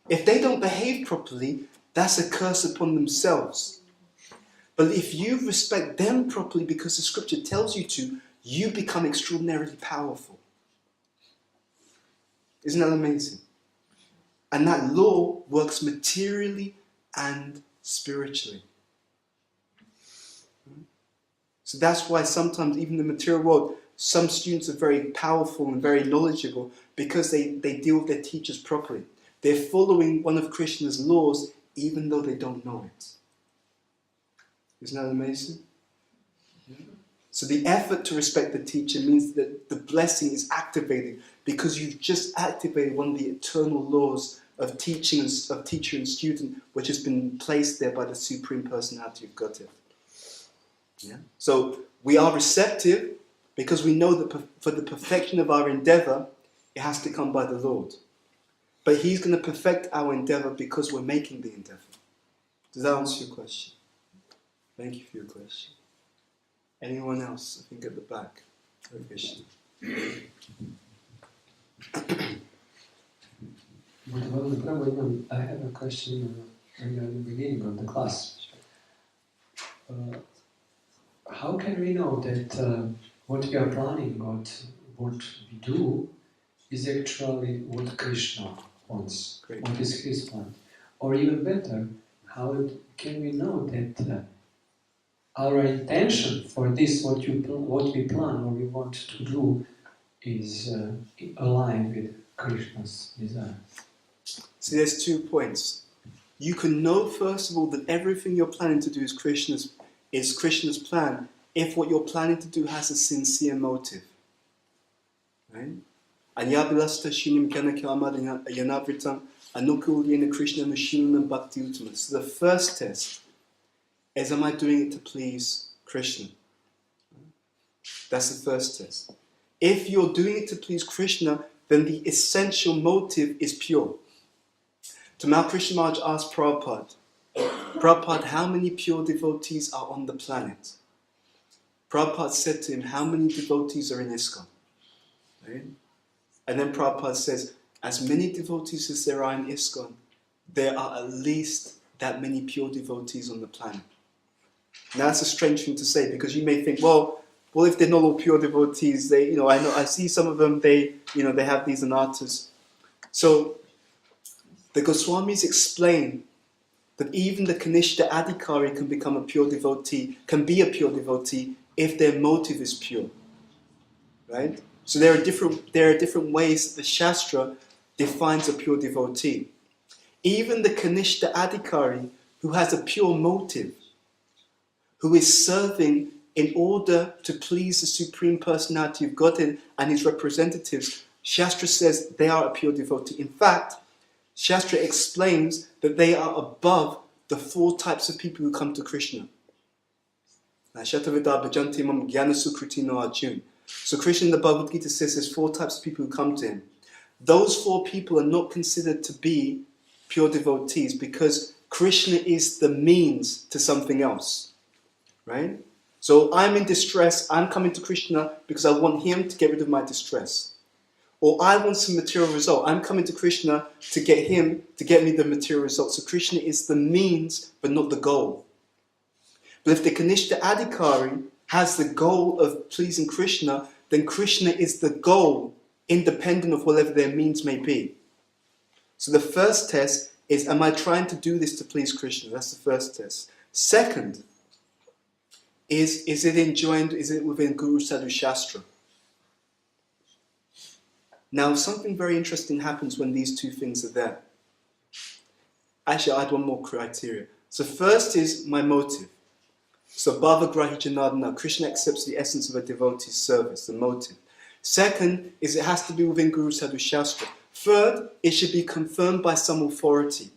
If they don't behave properly, that's a curse upon themselves. But if you respect them properly because the scripture tells you to, you become extraordinarily powerful. Isn't that amazing? And that law works materially and spiritually. So that's why sometimes, even in the material world, some students are very powerful and very knowledgeable because they deal with their teachers properly. They're following one of Krishna's laws even though they don't know it. Isn't that amazing? Yeah. So the effort to respect the teacher means that the blessing is activated because you've just activated one of the eternal laws of teaching, of teacher and student, which has been placed there by the Supreme Personality of Godhead. Yeah? So we are receptive because we know that for the perfection of our endeavor, it has to come by the Lord. But He's going to perfect our endeavor because we're making the endeavor. Does that answer your question? Thank you for your question. Anyone else? I think at the back. Hare Krishna. I have a question regarding the beginning of the class. How can we know that what we are planning, what we do, is actually what Krishna wants? Great. What is His plan? Or even better, how can we know that our intention for this, what we plan or we want to do, is aligned with Krishna's desire? See, there's 2 points. you can know first of all that everything you're planning to do is Krishna's plan if what you're planning to do has a sincere motive. Right? Anyabilasta shinim kanakama yanavritam anukulyena Krishna nushilanam bhakti uttama. So the first test is, am I doing it to please Krishna? That's the first test. If you're doing it to please Krishna, then the essential motive is pure. Tamal Krishna Maharaj asked Prabhupada, how many pure devotees are on the planet? Prabhupada said to him, how many devotees are in ISKCON? Right? And then Prabhupada says, as many devotees as there are in ISKCON, there are at least that many pure devotees on the planet. Now that's a strange thing to say, because you may think, well, if they're not all pure devotees, I see some of them, they have these anatas. So the Goswamis explain that even the Kanishta Adhikari can be a pure devotee if their motive is pure. Right? So there are different ways that the Shastra defines a pure devotee. Even the Kanishta Adhikari, who has a pure motive, who is serving in order to please the Supreme Personality of Godhead and his representatives, Shastra says they are a pure devotee. In fact, Shastra explains that they are above the 4 types of people who come to Krishna. So Krishna in the Bhagavad Gita says there's 4 types of people who come to him. Those 4 people are not considered to be pure devotees because Krishna is the means to something else. Right? So I'm in distress, I'm coming to Krishna because I want him to get rid of my distress. Or I want some material result. I'm coming to Krishna to get him to get me the material result. So Krishna is the means, but not the goal. But if the Kanishta Adhikari has the goal of pleasing Krishna, then Krishna is the goal, independent of whatever their means may be. So the first test is, am I trying to do this to please Krishna? That's the first test. Second, is it within Guru Sadhu Shastra? Now, something very interesting happens when these 2 things are there. Actually, I'll add one more criteria. So first is my motive. So Bhava Grahi Janardana, Krishna accepts the essence of a devotee's service, the motive. Second is it has to be within Guru Sadhu Shastra. Third, it should be confirmed by some authority.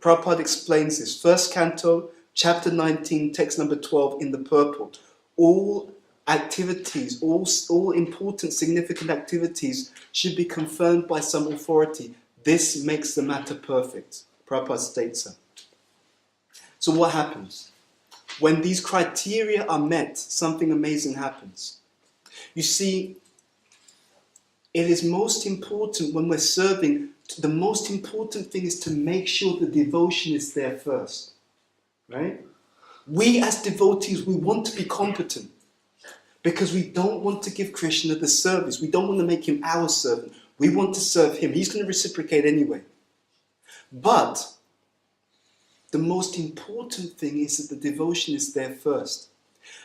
Prabhupada explains this. First canto, chapter 19, text number 12 in the purport. All activities, all important, significant activities should be confirmed by some authority. This makes the matter perfect. Prabhupada states so. So what happens? When these criteria are met, something amazing happens. You see, it is most important when we're serving, the most important thing is to make sure the devotion is there first. Right? We as devotees, we want to be competent because we don't want to give Krishna the service. We don't want to make him our servant. We want to serve him. He's going to reciprocate anyway. But the most important thing is that the devotion is there first.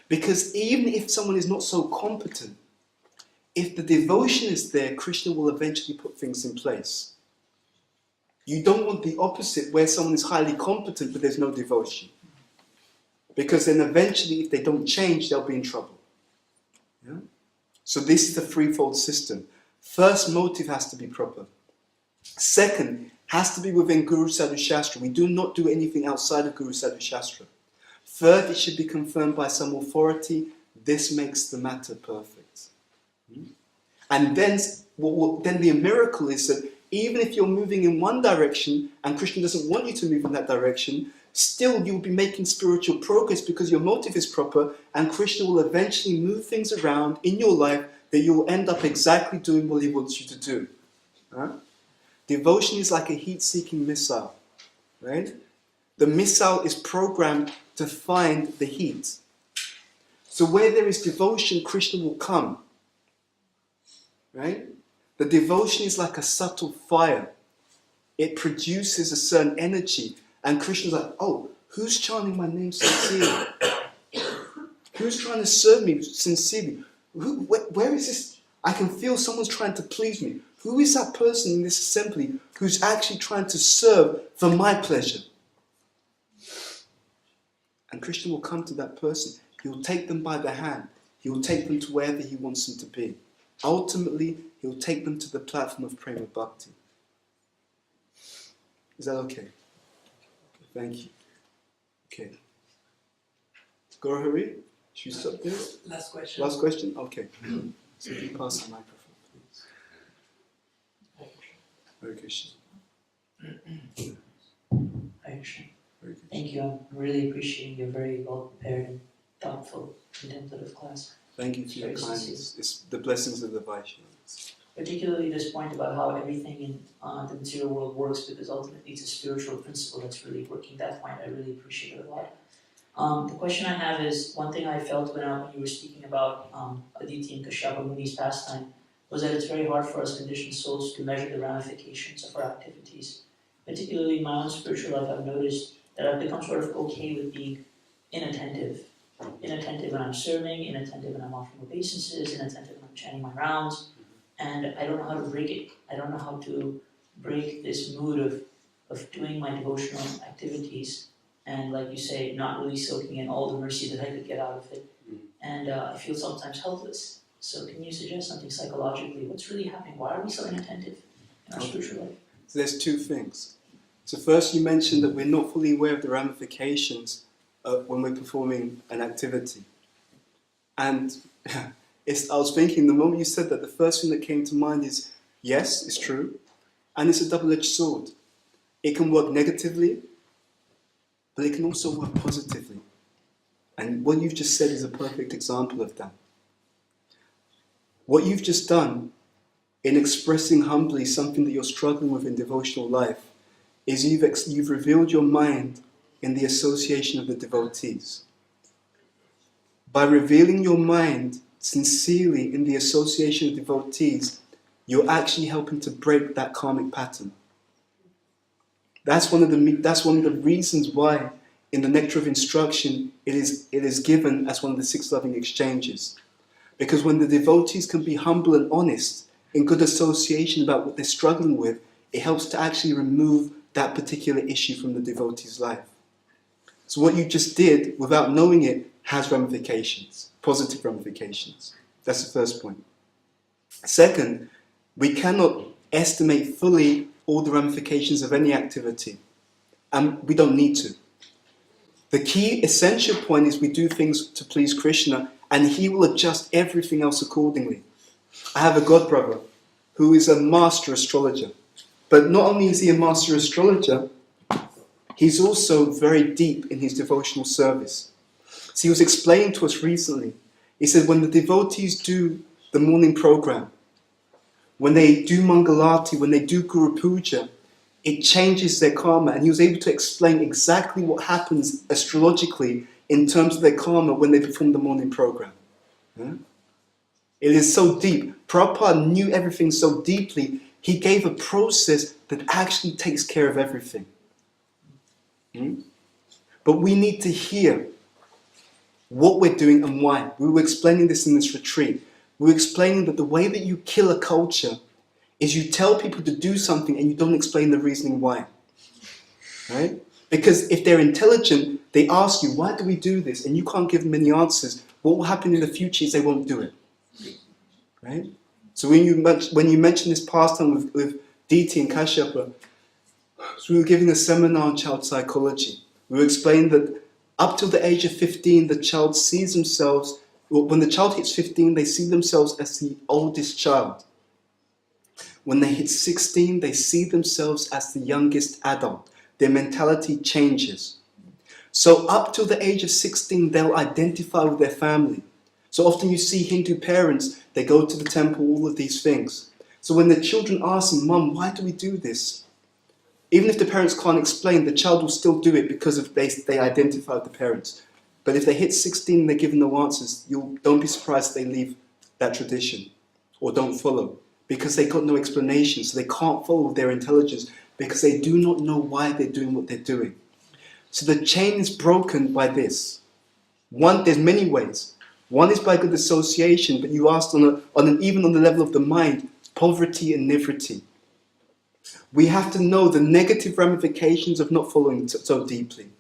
Because even if someone is not so competent, if the devotion is there, Krishna will eventually put things in place. You don't want the opposite, where someone is highly competent but there's no devotion. Because then eventually, if they don't change, they'll be in trouble. Yeah? So this is the threefold system. First, motive has to be proper. Second, has to be within Guru Sadhu Shastra. We do not do anything outside of Guru Sadhu Shastra. Third, it should be confirmed by some authority. This makes the matter perfect. And then the miracle is that even if you're moving in one direction and Krishna doesn't want you to move in that direction, still you'll be making spiritual progress because your motive is proper, and Krishna will eventually move things around in your life that you'll end up exactly doing what he wants you to do. Devotion is like a heat-seeking missile, right? The missile is programmed to find the heat. So where there is devotion, Krishna will come, right? The devotion is like a subtle fire. It produces a certain energy, and Krishna's like, oh, who's chanting my name sincerely? Who's trying to serve me sincerely? Where is this? I can feel someone's trying to please me. Who is that person in this assembly who's actually trying to serve for my pleasure? And Krishna will come to that person. He will take them by the hand. He will take them to wherever he wants them to be. Ultimately, he will take them to the platform of Prema Bhakti. Is that okay? Thank you. Okay. Gaurahari, should we stop there? Last question. Last question? Okay. So if you pass the microphone, please. Hare Krishna. Hare Krishna. Hare Krishna. Thank you. I'm really appreciating your very well prepared and thoughtful, contemplative class. Thank you for your kindness. It's the blessings of the Vaishnavas. Particularly this point about how everything in the material world works, because ultimately it's a spiritual principle that's really working. That point I really appreciate it a lot. The question I have is, one thing I felt when you were speaking about Aditi and Kashyapa Muni's pastime was that it's very hard for us conditioned souls to measure the ramifications of our activities. Particularly in my own spiritual life, I've noticed that I've become sort of okay with being inattentive. Inattentive when I'm serving, inattentive when I'm offering obeisances, inattentive when I'm chanting my rounds. And I don't know how to break it. I don't know how to break this mood of doing my devotional activities and, like you say, not really soaking in all the mercy that I could get out of it. And I feel sometimes helpless. So can you suggest something psychologically? What's really happening? Why are we so inattentive in our spiritual life? So there's two things. So first you mentioned that we're not fully aware of the ramifications when we're performing an activity. And I was thinking, the moment you said that, the first thing that came to mind is, yes, it's true, and it's a double-edged sword. It can work negatively, but it can also work positively. And what you've just said is a perfect example of that. What you've just done in expressing humbly something that you're struggling with in devotional life is you've revealed your mind in the association of the devotees. By revealing your mind sincerely in the association of devotees, you're actually helping to break that karmic pattern. That's one of the reasons why in the Nectar of Instruction it is given as one of the 6 loving exchanges. Because when the devotees can be humble and honest in good association about what they're struggling with, it helps to actually remove that particular issue from the devotee's life. So what you just did, without knowing it, has ramifications, positive ramifications. That's the first point. Second, we cannot estimate fully all the ramifications of any activity, and we don't need to. The key essential point is we do things to please Krishna, and he will adjust everything else accordingly. I have a godbrother who is a master astrologer. But not only is he a master astrologer, he's also very deep in his devotional service. So he was explaining to us recently, he said when the devotees do the morning program, when they do Mangalarti, when they do Guru Puja, it changes their karma. And he was able to explain exactly what happens astrologically in terms of their karma when they perform the morning program. Yeah? It is so deep. Prabhupada knew everything so deeply, he gave a process that actually takes care of everything. But we need to hear what we're doing and why. We were explaining this in this retreat. We were explaining that the way that you kill a culture is you tell people to do something and you don't explain the reasoning why. Right? Because if they're intelligent, they ask you, why do we do this? And you can't give them any answers. What will happen in the future is they won't do it. Right? So when you mention this pastime with Diti and Kashyapa, so we were giving a seminar on child psychology. We were explaining that up till the age of 15, the child sees themselves, when the child hits 15, they see themselves as the oldest child. When they hit 16, they see themselves as the youngest adult. Their mentality changes. So up till the age of 16, they'll identify with their family. So often you see Hindu parents, they go to the temple, all of these things. So when the children ask them, Mum, why do we do this? Even if the parents can't explain, the child will still do it because they identify with the parents. But if they hit 16 and they're given no answers, don't be surprised if they leave that tradition or don't follow. Because they got no explanation, so they can't follow their intelligence because they do not know why they're doing what they're doing. So the chain is broken by this. There's many ways. One is by good association, but you asked even on the level of the mind, poverty and nivriti. We have to know the negative ramifications of not following so deeply.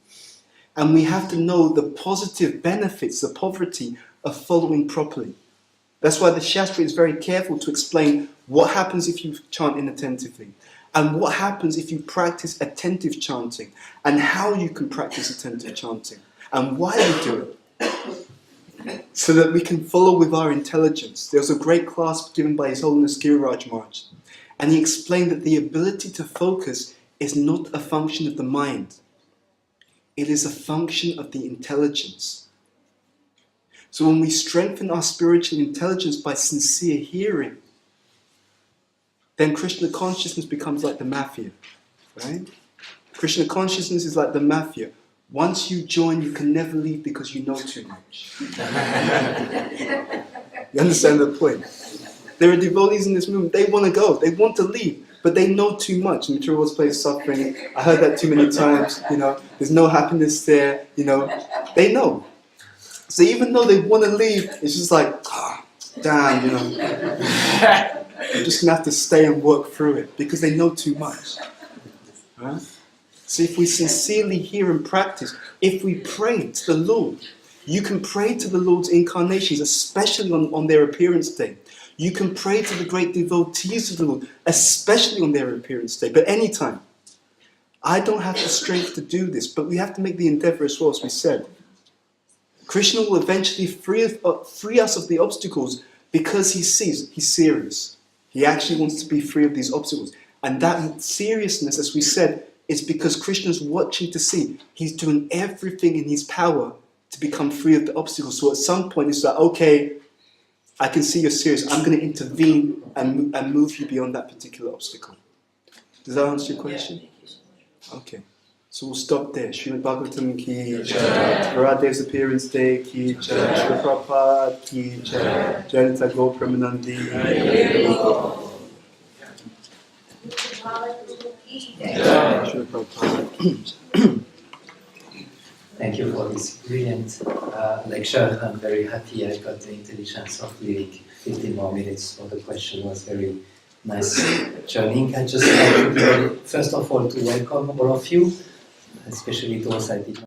And we have to know the positive benefits of poverty of following properly. That's why the Shastra is very careful to explain what happens if you chant inattentively, and what happens if you practice attentive chanting, and how you can practice attentive chanting, and why you do it, so that we can follow with our intelligence. There was a great class given by His Holiness Giriraj Maharaj, and he explained that the ability to focus is not a function of the mind. It is a function of the intelligence. So when we strengthen our spiritual intelligence by sincere hearing, then Krishna consciousness becomes like the mafia, right? Krishna consciousness is like the mafia. Once you join, you can never leave because you know too much. You understand the point? There are devotees in this movement, they want to go, they want to leave, but they know too much. The material world's place suffering. I heard that too many times, there's no happiness there, they know. So even though they want to leave, it's just like, damn, I'm just going to have to stay and work through it because they know too much. Right? So if we sincerely hear and practice, if we pray to the Lord, you can pray to the Lord's incarnations, especially on their appearance day. You can pray to the great devotees of the Lord, especially on their appearance day, but anytime. I don't have the strength to do this, but we have to make the endeavor as well, as we said. Krishna will eventually free us of the obstacles because he sees, he's serious. He actually wants to be free of these obstacles. And that seriousness, as we said, is because Krishna's watching to see. He's doing everything in his power to become free of the obstacles. So at some point it's like, okay, I can see you're serious. I'm going to intervene and move you beyond that particular obstacle. Does that answer your question? Yeah, thank you so much. Okay. So we'll stop there. Srimad Bhagavatam ki jai. Varadev's appearance day ki jai. Srila Prabhupada ki jai. Janita Gopramanandi. Srila Prabhupada. Thank you for this brilliant lecture. I'm very happy I got the intelligence of living 15 more minutes for the question. It was very nice journeying. I just like to be, first of all, to welcome all of you, especially those I did not